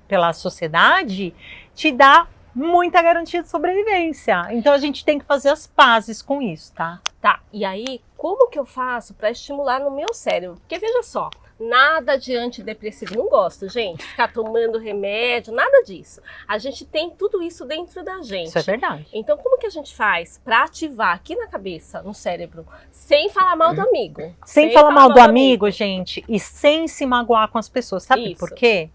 pela sociedade, te dá muita garantia de sobrevivência. Então a gente tem que fazer as pazes com isso, tá? Tá, e aí, como que eu faço para estimular no meu cérebro? Porque veja só, nada de antidepressivo, não gosto, gente, ficar tomando remédio, nada disso. A gente tem tudo isso dentro da gente. Isso é verdade. Então, como que a gente faz para ativar aqui na cabeça, no cérebro, sem falar mal do amigo? Sem falar mal do amigo, gente, e sem se magoar com as pessoas. Sabe por quê?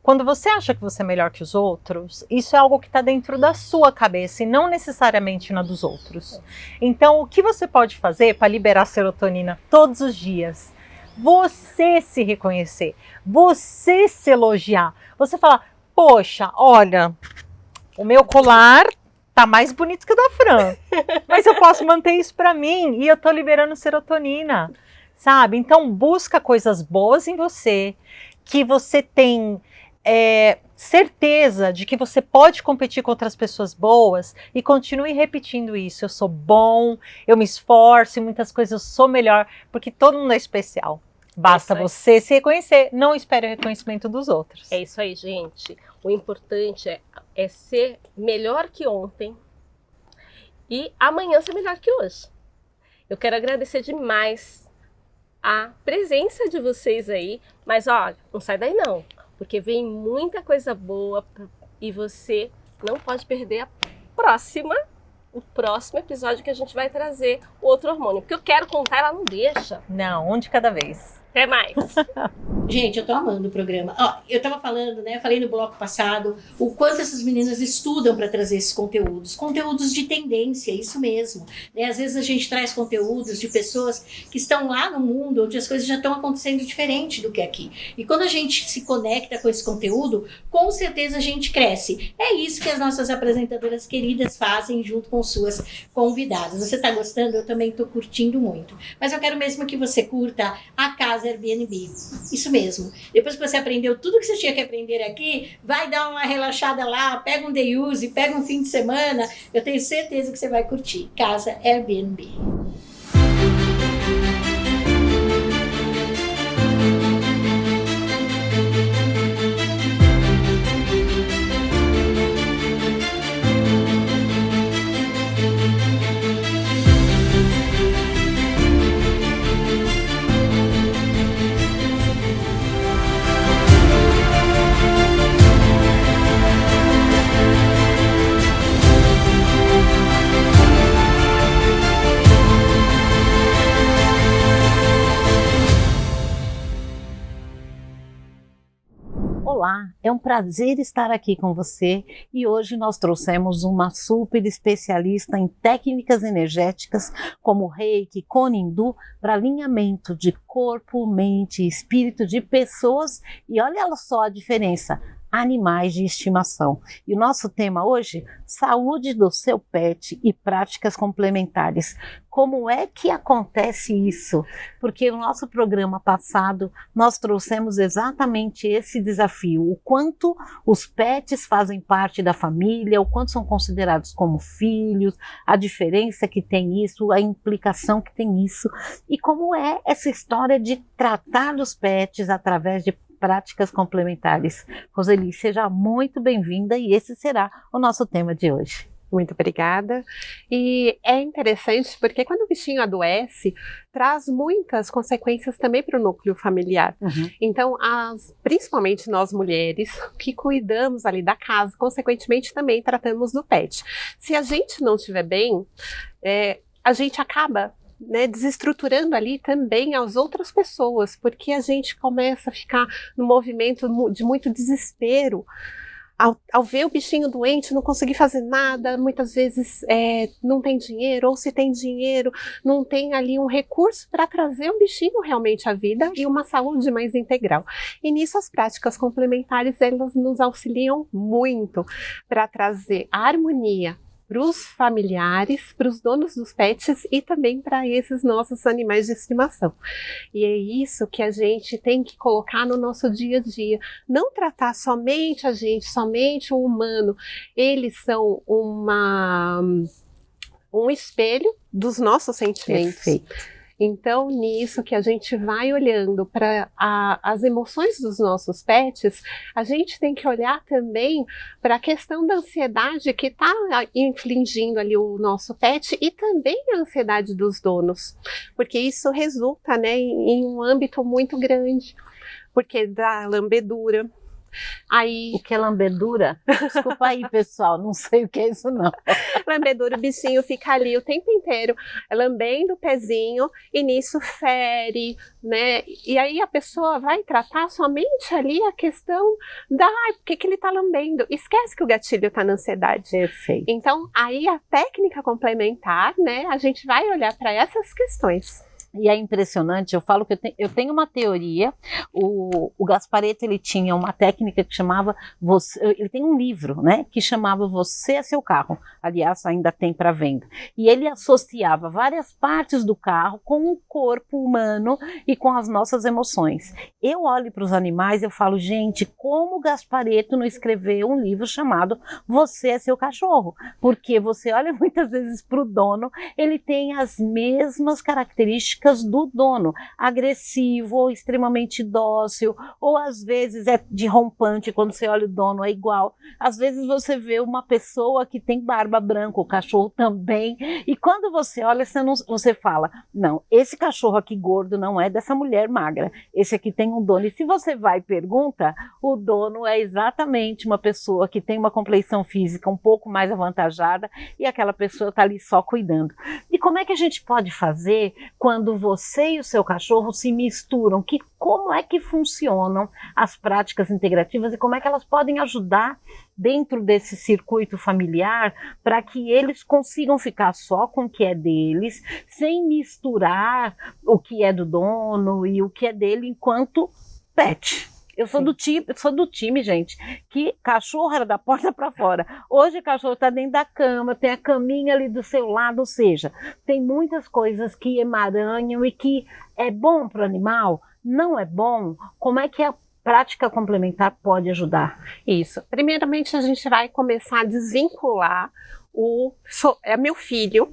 Quando você acha que você é melhor que os outros, isso é algo que está dentro da sua cabeça e não necessariamente na dos outros. Então, o que você pode fazer para liberar serotonina todos os dias? você se reconhecer, você se elogiar. Você falar, poxa, olha, o meu colar tá mais bonito que o da Fran, mas eu posso manter isso para mim e eu tô liberando serotonina, sabe? Então busca coisas boas em você, que você tem certeza de que você pode competir com outras pessoas boas e continue repetindo isso. Eu sou bom, eu me esforço, em muitas coisas eu sou melhor, porque todo mundo é especial. Basta você se reconhecer, não espere o reconhecimento dos outros. É isso aí, gente. O importante é ser melhor que ontem e amanhã ser melhor que hoje. Eu quero agradecer demais a presença de vocês aí, mas olha, não sai daí não, porque vem muita coisa boa e você não pode perder o próximo episódio que a gente vai trazer o outro hormônio, porque eu quero contar, ela não deixa. Não, um de cada vez. Até mais. Gente, eu tô amando o programa. Ó, eu tava falando, né? Eu falei no bloco passado o quanto essas meninas estudam para trazer esses conteúdos de tendência, isso mesmo. Né? Às vezes a gente traz conteúdos de pessoas que estão lá no mundo onde as coisas já estão acontecendo diferente do que aqui. E quando a gente se conecta com esse conteúdo, com certeza a gente cresce. É isso que as nossas apresentadoras queridas fazem junto com suas convidadas. Você tá gostando? Eu também tô curtindo muito. Mas eu quero mesmo que você curta a Casa Airbnb. Isso mesmo. Depois que você aprendeu tudo que você tinha que aprender aqui, vai dar uma relaxada lá, pega um day use, pega um fim de semana. Eu tenho certeza que você vai curtir. Casa Airbnb. Olá, é um prazer estar aqui com você e hoje nós trouxemos uma super especialista em técnicas energéticas como Reiki, Konindu, para alinhamento de corpo, mente e espírito de pessoas e olha só a diferença, animais de estimação. E o nosso tema hoje, saúde do seu pet e práticas complementares. Como é que acontece isso? Porque no nosso programa passado nós trouxemos exatamente esse desafio, o quanto os pets fazem parte da família, o quanto são considerados como filhos, a diferença que tem isso, a implicação que tem isso, e como é essa história de tratar os pets através de práticas complementares. Roseli, seja muito bem-vinda e esse será o nosso tema de hoje. Muito obrigada. E é interessante porque quando o bichinho adoece, traz muitas consequências também para o núcleo familiar. Então, principalmente nós mulheres que cuidamos ali da casa, consequentemente também tratamos do pet. Se a gente não estiver bem, a gente acaba desestruturando ali também as outras pessoas, porque a gente começa a ficar no movimento de muito desespero. Ao ver o bichinho doente, não conseguir fazer nada, muitas vezes não tem dinheiro, ou se tem dinheiro, não tem ali um recurso para trazer o bichinho realmente à vida e uma saúde mais integral. E nisso as práticas complementares, elas nos auxiliam muito para trazer a harmonia para os familiares, para os donos dos pets e também para esses nossos animais de estimação. E é isso que a gente tem que colocar no nosso dia a dia. Não tratar somente a gente, somente o humano. Eles são um espelho dos nossos sentimentos. Perfeito. Então, nisso que a gente vai olhando para as emoções dos nossos pets, a gente tem que olhar também para a questão da ansiedade que está infligindo ali o nosso pet e também a ansiedade dos donos, porque isso resulta em um âmbito muito grande, porque dá lambedura. Aí, o que é lambedura? Desculpa aí, pessoal, não sei o que é isso não. Lambedura, o bichinho fica ali o tempo inteiro lambendo o pezinho e nisso fere, né? E aí a pessoa vai tratar somente ali a questão por que ele tá lambendo? Esquece que o gatilho tá na ansiedade. Perfeito. Então, aí a técnica complementar, né? A gente vai olhar para essas questões. E é impressionante, eu falo que eu tenho uma teoria, o Gasparetto, ele tinha uma técnica que chamava, ele tem um livro, né, que chamava Você é Seu Carro, aliás, ainda tem para venda, e ele associava várias partes do carro com o corpo humano e com as nossas emoções. Eu olho para os animais e eu falo, gente, como o Gasparetto não escreveu um livro chamado Você é Seu Cachorro? Porque você olha muitas vezes para o dono, ele tem as mesmas características do dono, agressivo ou extremamente dócil, ou às vezes é de rompante, quando você olha o dono é igual. Às vezes você vê uma pessoa que tem barba branca, o cachorro também, e quando você olha, você fala, não, esse cachorro aqui gordo não é dessa mulher magra, esse aqui tem um dono. E se você vai e pergunta, o dono é exatamente uma pessoa que tem uma compleição física um pouco mais avantajada e aquela pessoa está ali só cuidando. E como é que a gente pode fazer quando você e o seu cachorro se misturam? Como é que funcionam as práticas integrativas e como é que elas podem ajudar dentro desse circuito familiar para que eles consigam ficar só com o que é deles, sem misturar o que é do dono e o que é dele enquanto pet. Eu sou do time, gente, que cachorro era da porta para fora. Hoje o cachorro está dentro da cama, tem a caminha ali do seu lado, ou seja, tem muitas coisas que emaranham e que é bom para o animal, não é bom. Como é que a prática complementar pode ajudar? Isso. Primeiramente, a gente vai começar a desvincular é meu filho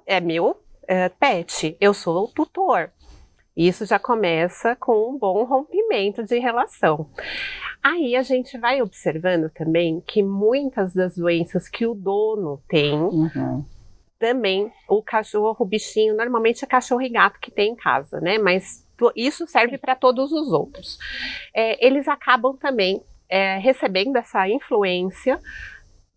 é meu pet. Eu sou o tutor. Isso já começa com um bom rompimento de relação. Aí a gente vai observando também que muitas das doenças que o dono tem, também o cachorro, o bichinho, normalmente é cachorro e gato que tem em casa, né? Mas isso serve para todos os outros. Eles acabam também recebendo essa influência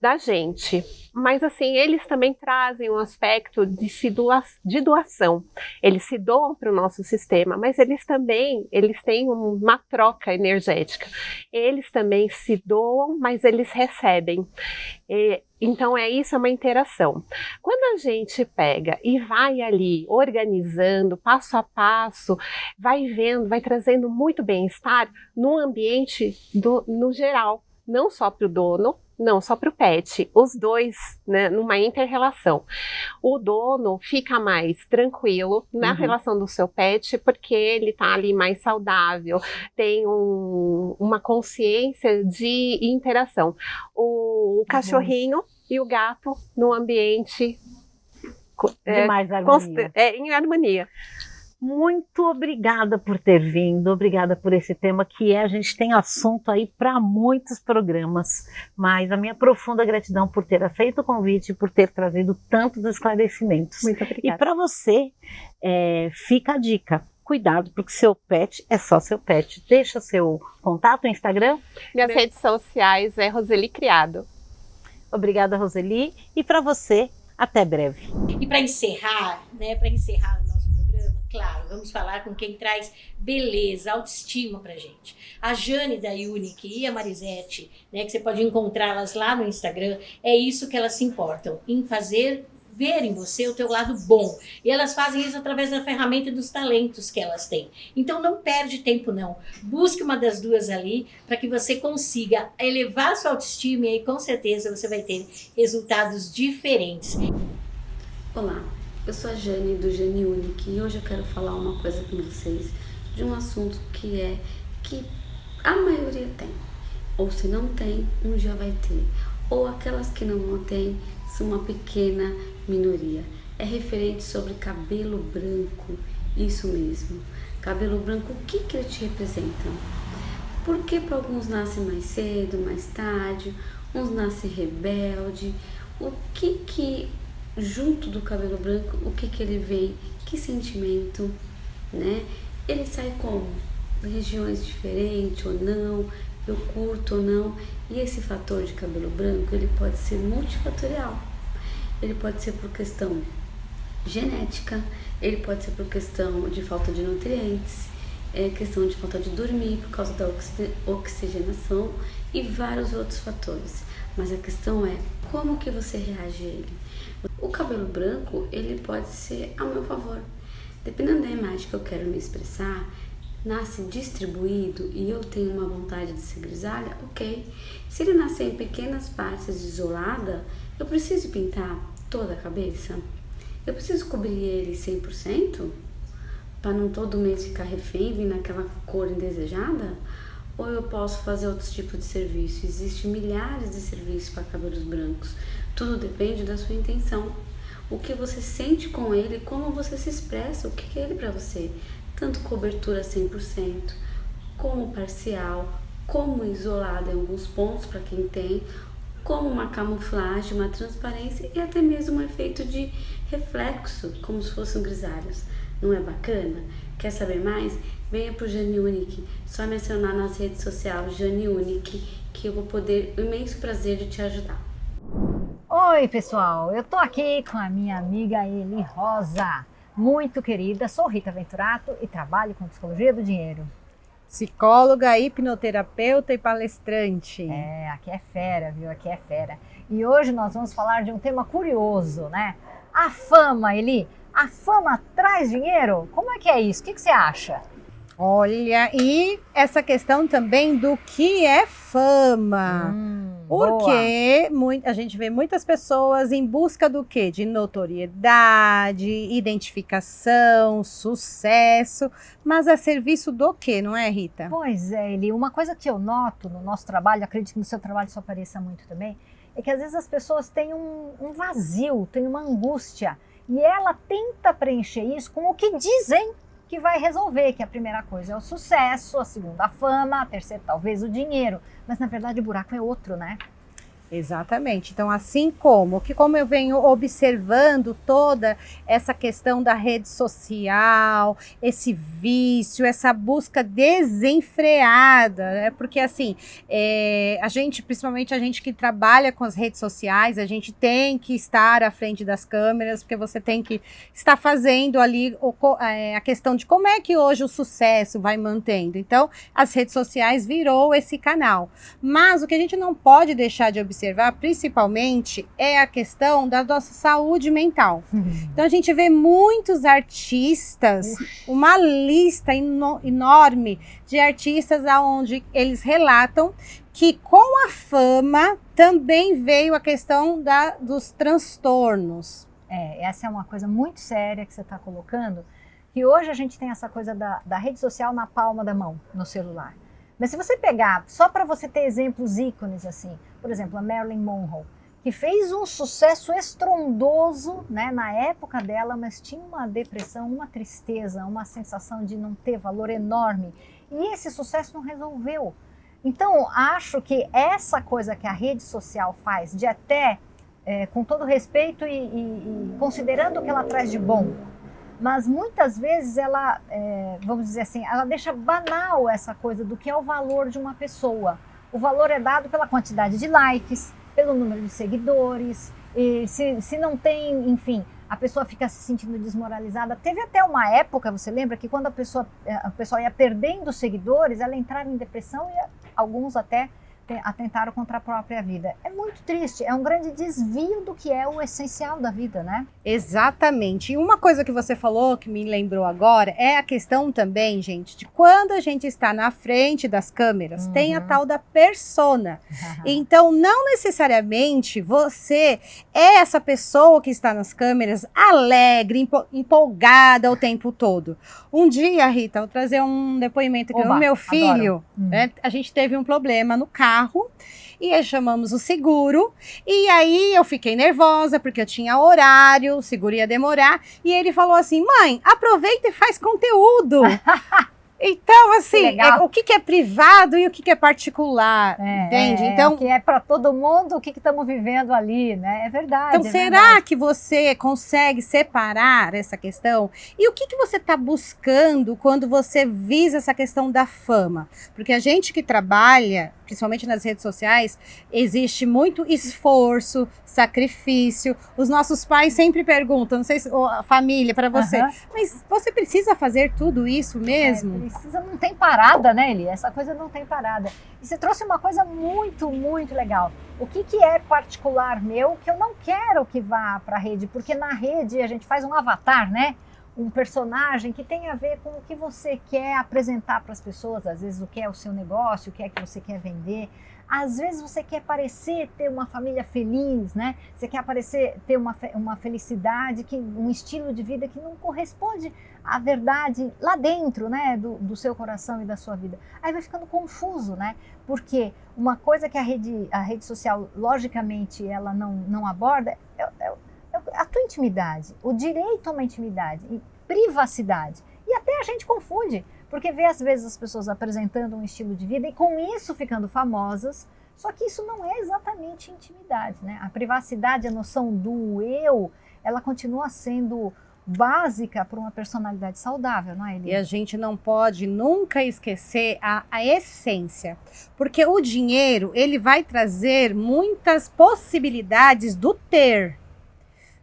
da gente, mas assim, eles também trazem um aspecto de doação, eles se doam para o nosso sistema, mas eles têm uma troca energética, eles também se doam, mas eles recebem, então isso é uma interação. Quando a gente pega e vai ali organizando, passo a passo, vai vendo, vai trazendo muito bem-estar no ambiente no geral, não só para o dono, não só para o pet, os dois, né, numa inter-relação. O dono fica mais tranquilo na relação do seu pet, porque ele está ali mais saudável, tem uma consciência de interação. O cachorrinho e o gato no ambiente de mais harmonia. Em harmonia. Muito obrigada por ter vindo, obrigada por esse tema que a gente tem assunto aí para muitos programas, mas a minha profunda gratidão por ter aceito o convite e por ter trazido tantos esclarecimentos. Muito obrigada. E para você, fica a dica, cuidado, porque seu pet é só seu pet. Deixa seu contato no Instagram. Minhas redes sociais é Roseli Criado. Obrigada, Roseli, e para você, até breve. E para encerrar, claro, vamos falar com quem traz beleza, autoestima pra gente. A Jane da Unique e a Marisete, né, que você pode encontrá-las lá no Instagram, é isso que elas se importam, em ver em você o teu lado bom. E elas fazem isso através da ferramenta e dos talentos que elas têm. Então não perde tempo não. Busque uma das duas ali para que você consiga elevar sua autoestima e aí com certeza você vai ter resultados diferentes. Olá. Eu sou a Jane do Jane Unique e hoje eu quero falar uma coisa com vocês de um assunto que a maioria tem, ou se não tem, um dia vai ter, ou aquelas que não têm são uma pequena minoria. É referente sobre cabelo branco, isso mesmo, cabelo branco, o que ele te representa? Porque para alguns nasce mais cedo, mais tarde, uns nascem rebelde, o que junto do cabelo branco, o que ele vem, que sentimento, né? Ele sai como? Regiões diferentes ou não, eu curto ou não. E esse fator de cabelo branco, ele pode ser multifatorial. Ele pode ser por questão genética, ele pode ser por questão de falta de nutrientes, questão de falta de dormir por causa da oxigenação e vários outros fatores. mas a questão é como que você reage a ele. O cabelo branco, ele pode ser ao meu favor. Dependendo da imagem que eu quero me expressar, nasce distribuído e eu tenho uma vontade de ser grisalha, ok. Se ele nascer em pequenas partes isolada, eu preciso pintar toda a cabeça? Eu preciso cobrir ele 100%? Para não todo mês ficar refém, vir naquela cor indesejada? Ou eu posso fazer outros tipos de serviço? Existem milhares de serviços para cabelos brancos. Tudo depende da sua intenção. O que você sente com ele, como você se expressa, o que é ele para você. Tanto cobertura 100%, como parcial, como isolado em alguns pontos para quem tem, como uma camuflagem, uma transparência e até mesmo um efeito de reflexo, como se fossem grisalhos. Não é bacana? Quer saber mais? Venha pro Jane Unique. Só mencionar nas redes sociais Jane Unique, que eu vou poder o imenso prazer de te ajudar. Oi, pessoal. Eu tô aqui com a minha amiga Eli Rosa, muito querida. Sou Rita Venturato e trabalho com psicologia do dinheiro. Psicóloga, hipnoterapeuta e palestrante. É, aqui é fera, viu? Aqui é fera. E hoje nós vamos falar de um tema curioso, né? A fama, Eli. A fama traz dinheiro? Como é que é isso? O que você acha? Olha, e essa questão também do que é fama. Porque a gente vê muitas pessoas em busca do quê? De notoriedade, identificação, sucesso, mas a serviço do quê, não é, Rita? Pois é, Eli, uma coisa que eu noto no nosso trabalho, acredito que no seu trabalho isso apareça muito também, é que às vezes as pessoas têm um vazio, têm uma angústia, e ela tenta preencher isso com o que dizem que vai resolver, que a primeira coisa é o sucesso, a segunda a fama, a terceira talvez o dinheiro, mas na verdade o buraco é outro, né? Exatamente. Então, assim como eu venho observando toda essa questão da rede social, esse vício, essa busca desenfreada, né? Porque assim, a gente, principalmente a gente que trabalha com as redes sociais, a gente tem que estar à frente das câmeras, porque você tem que estar fazendo ali a questão de como é que hoje o sucesso vai mantendo. Então, as redes sociais virou esse canal. Mas o que a gente não pode deixar de observar, principalmente, é a questão da nossa saúde mental. Então a gente vê muitos artistas, uma lista enorme de artistas onde eles relatam que com a fama também veio a questão dos transtornos. Essa é uma coisa muito séria que você está colocando, que hoje a gente tem essa coisa da rede social na palma da mão, no celular. Mas se você pegar, só para você ter exemplos ícones assim, por exemplo, a Marilyn Monroe, que fez um sucesso estrondoso, né, na época dela, mas tinha uma depressão, uma tristeza, uma sensação de não ter valor enorme. E esse sucesso não resolveu. Então, acho que essa coisa que a rede social faz, de até, com todo respeito e considerando o que ela traz de bom, mas muitas vezes ela, vamos dizer assim, ela deixa banal essa coisa do que é o valor de uma pessoa. O valor é dado pela quantidade de likes, pelo número de seguidores, e se não tem, enfim, a pessoa fica se sentindo desmoralizada. Teve até uma época, você lembra, que quando a pessoa ia perdendo seguidores, ela entrava em depressão e alguns até atentaram contra a própria vida. É muito triste, é um grande desvio do que é o essencial da vida, né? Exatamente. E uma coisa que você falou, que me lembrou agora, é a questão também, gente, de quando a gente está na frente das câmeras, tem a tal da persona. Então, não necessariamente você é essa pessoa que está nas câmeras alegre, empolgada o tempo todo. Um dia, Rita, vou trazer um depoimento que o meu filho, né, a gente teve um problema no carro, e aí chamamos o seguro, e aí eu fiquei nervosa, porque eu tinha horário, o seguro ia demorar, e ele falou assim: mãe, aproveita e faz conteúdo. Então, assim, o que é privado e o que é particular, entende? Então, o que é para todo mundo, o que estamos vivendo ali, né? É verdade. Então, será que você consegue separar essa questão? E o que você está buscando quando você visa essa questão da fama? Porque a gente que trabalha, principalmente nas redes sociais, existe muito esforço, sacrifício. Os nossos pais sempre perguntam, não sei se a família para você, mas você precisa fazer tudo isso mesmo? precisa, não tem parada, né, Eli? Essa coisa não tem parada. E você trouxe uma coisa muito, muito legal. O que é particular meu que eu não quero que vá para a rede? Porque na rede a gente faz um avatar, né? Um personagem que tem a ver com o que você quer apresentar para as pessoas, às vezes o que é o seu negócio, o que é que você quer vender. Às vezes você quer parecer ter uma família feliz, né? Você quer parecer ter uma felicidade, um estilo de vida que não corresponde à verdade lá dentro, né? Do seu coração e da sua vida. Aí vai ficando confuso, né? Porque uma coisa que a rede social, logicamente, ela não aborda é a tua intimidade, o direito a uma intimidade e privacidade. E até a gente confunde, porque vê às vezes as pessoas apresentando um estilo de vida e com isso ficando famosas, só que isso não é exatamente intimidade, né? A privacidade, a noção do eu, ela continua sendo básica para uma personalidade saudável, não é, Eli? E a gente não pode nunca esquecer a essência, porque o dinheiro, ele vai trazer muitas possibilidades do ter.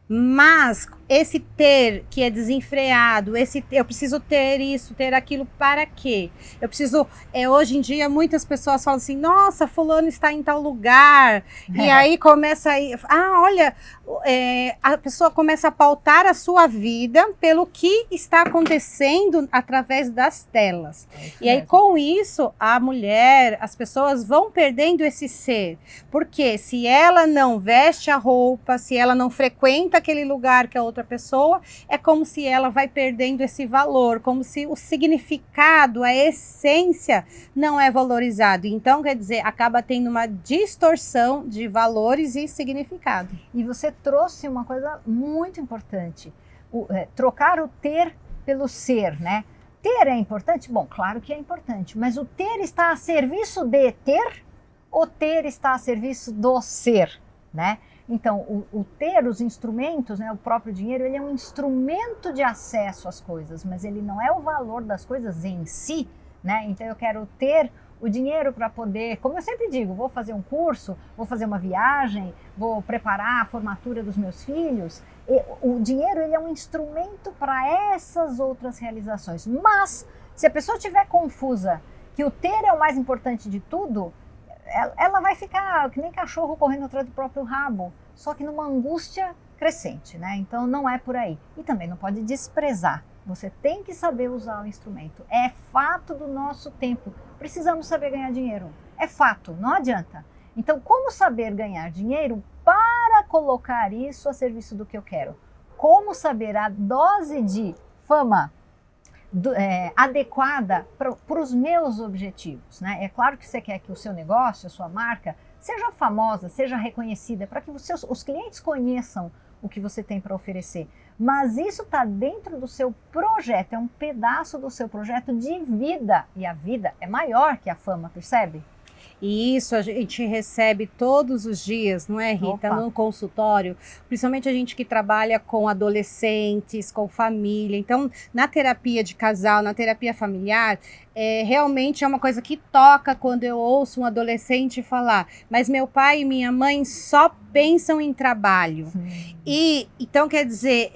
Mas esse ter que é desenfreado, eu preciso ter isso, ter aquilo, para quê? Eu preciso, hoje em dia muitas pessoas falam assim, nossa, fulano está em tal lugar, e aí começa a olha, a pessoa começa a pautar a sua vida pelo que está acontecendo através das telas. E aí com isso, a mulher, as pessoas vão perdendo esse ser, porque se ela não veste a roupa, se ela não frequenta aquele lugar que a outra pessoa, é como se ela vai perdendo esse valor, como se o significado, a essência não é valorizado. Então, quer dizer, acaba tendo uma distorção de valores e significado. E você trouxe uma coisa muito importante, trocar o ter pelo ser, né? Ter é importante? Bom, claro que é importante, mas o ter está a serviço de ter ou ter está a serviço do ser, né? Então, o ter, os instrumentos, né, o próprio dinheiro, ele é um instrumento de acesso às coisas, mas ele não é o valor das coisas em si, né? Então, eu quero ter o dinheiro para poder, como eu sempre digo, vou fazer um curso, vou fazer uma viagem, vou preparar a formatura dos meus filhos. O dinheiro, ele é um instrumento para essas outras realizações. Mas, se a pessoa estiver confusa que o ter é o mais importante de tudo, ela vai ficar que nem cachorro correndo atrás do próprio rabo, só que numa angústia crescente, né? Então não é por aí. E também não pode desprezar. Você tem que saber usar o instrumento. É fato do nosso tempo. Precisamos saber ganhar dinheiro. É fato, não adianta. Então, como saber ganhar dinheiro para colocar isso a serviço do que eu quero? Como saber a dose de fama adequada para os meus objetivos, né? É claro que você quer que o seu negócio, a sua marca, seja famosa, seja reconhecida, para que os clientes conheçam o que você tem para oferecer. Mas isso está dentro do seu projeto, é um pedaço do seu projeto de vida. E a vida é maior que a fama, percebe? E isso a gente recebe todos os dias, não é, Rita? Opa. No consultório, principalmente a gente que trabalha com adolescentes, com família. Então, na terapia de casal, na terapia familiar, realmente é uma coisa que toca quando eu ouço um adolescente falar, mas meu pai e minha mãe só pensam em trabalho. E então, quer dizer,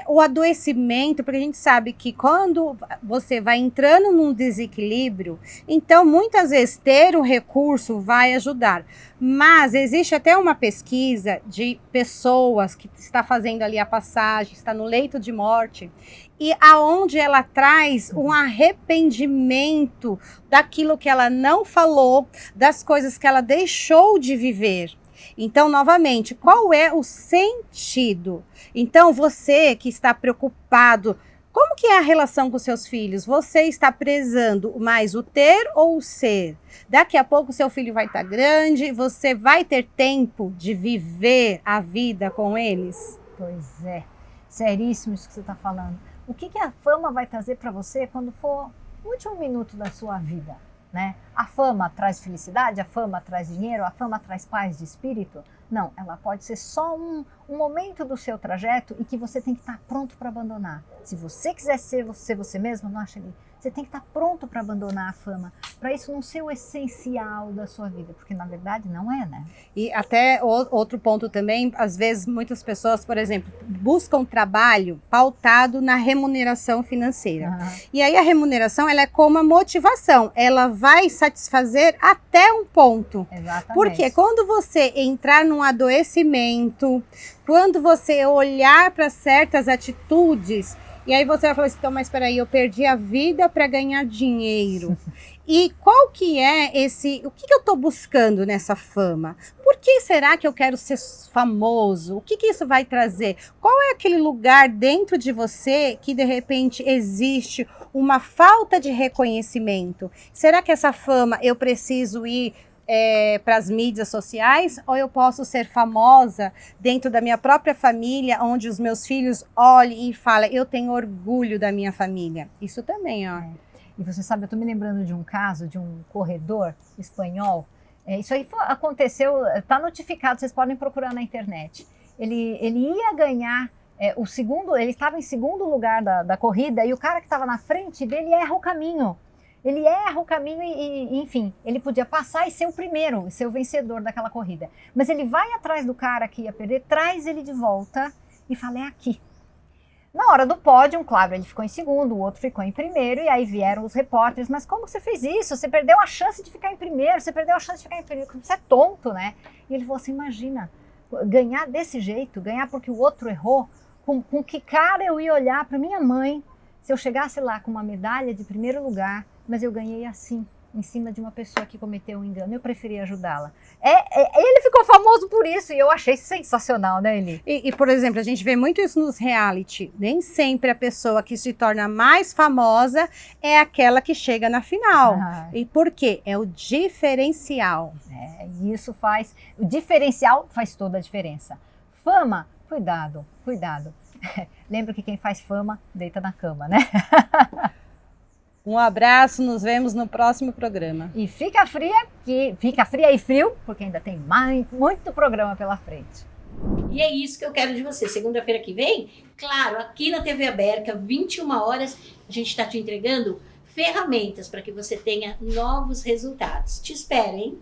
o adoecimento, porque a gente sabe que quando você vai entrando num desequilíbrio, então muitas vezes ter o recurso vai ajudar. Mas existe até uma pesquisa de pessoas que está fazendo ali a passagem, está no leito de morte, e aonde ela traz um arrependimento daquilo que ela não falou, das coisas que ela deixou de viver. Então, novamente, qual é o sentido? Então, você que está preocupado, como que é a relação com seus filhos? Você está prezando mais o ter ou o ser? Daqui a pouco seu filho vai estar grande, você vai ter tempo de viver a vida com eles? Pois é, seríssimo isso que você está falando. O que a fama vai trazer para você quando for o último minuto da sua vida, né? A fama traz felicidade, a fama traz dinheiro, a fama traz paz de espírito? Não, ela pode ser só um momento do seu trajeto e que você tem que estar pronto para abandonar. Se você quiser ser você mesmo, não acha ali? Você tem que estar pronto para abandonar a fama, para isso não ser o essencial da sua vida, porque na verdade não é, né? E até outro ponto também, às vezes muitas pessoas, por exemplo, buscam trabalho pautado na remuneração financeira. E aí a remuneração, ela é como a motivação, ela vai satisfazer até um ponto. Exatamente. Porque quando você entrar num adoecimento, quando você olhar para certas atitudes, e aí você vai falar assim, então, mas espera aí, eu perdi a vida para ganhar dinheiro. E qual que é o que eu estou buscando nessa fama? Por que será que eu quero ser famoso? O que isso vai trazer? Qual é aquele lugar dentro de você que de repente existe uma falta de reconhecimento? Será que essa fama eu preciso ir para as mídias sociais, ou eu posso ser famosa dentro da minha própria família, onde os meus filhos olhem e falem, eu tenho orgulho da minha família. Isso também, ó. E você sabe, eu estou me lembrando de um caso de um corredor espanhol. Isso aí aconteceu, está notificado, vocês podem procurar na internet. Ele ia ganhar o segundo, ele estava em segundo lugar da corrida e o cara que estava na frente dele erra o caminho. Ele erra o caminho e, enfim, ele podia passar e ser o primeiro, ser o vencedor daquela corrida. Mas ele vai atrás do cara que ia perder, traz ele de volta e fala, é aqui. Na hora do pódio, claro, ele ficou em segundo, o outro ficou em primeiro, e aí vieram os repórteres, mas como você fez isso? Você perdeu a chance de ficar em primeiro, você perdeu a chance de ficar em primeiro, você é tonto, né? E ele falou assim, imagina, ganhar desse jeito, ganhar porque o outro errou, com que cara eu ia olhar para minha mãe se eu chegasse lá com uma medalha de primeiro lugar, mas eu ganhei assim, em cima de uma pessoa que cometeu um engano, eu preferi ajudá-la. Ele ficou famoso por isso e eu achei sensacional, né, Eli? E, por exemplo, a gente vê muito isso nos reality. Nem sempre a pessoa que se torna mais famosa é aquela que chega na final. E por quê? É o diferencial. Isso faz... O diferencial faz toda a diferença. Fama, cuidado, cuidado. Lembra que quem faz fama deita na cama, né? Um abraço, nos vemos no próximo programa. E fica fria e frio, porque ainda tem muito programa pela frente. E é isso que eu quero de você. Segunda-feira que vem, claro, aqui na TV Aberta, 21 horas, a gente está te entregando ferramentas para que você tenha novos resultados. Te espero, hein?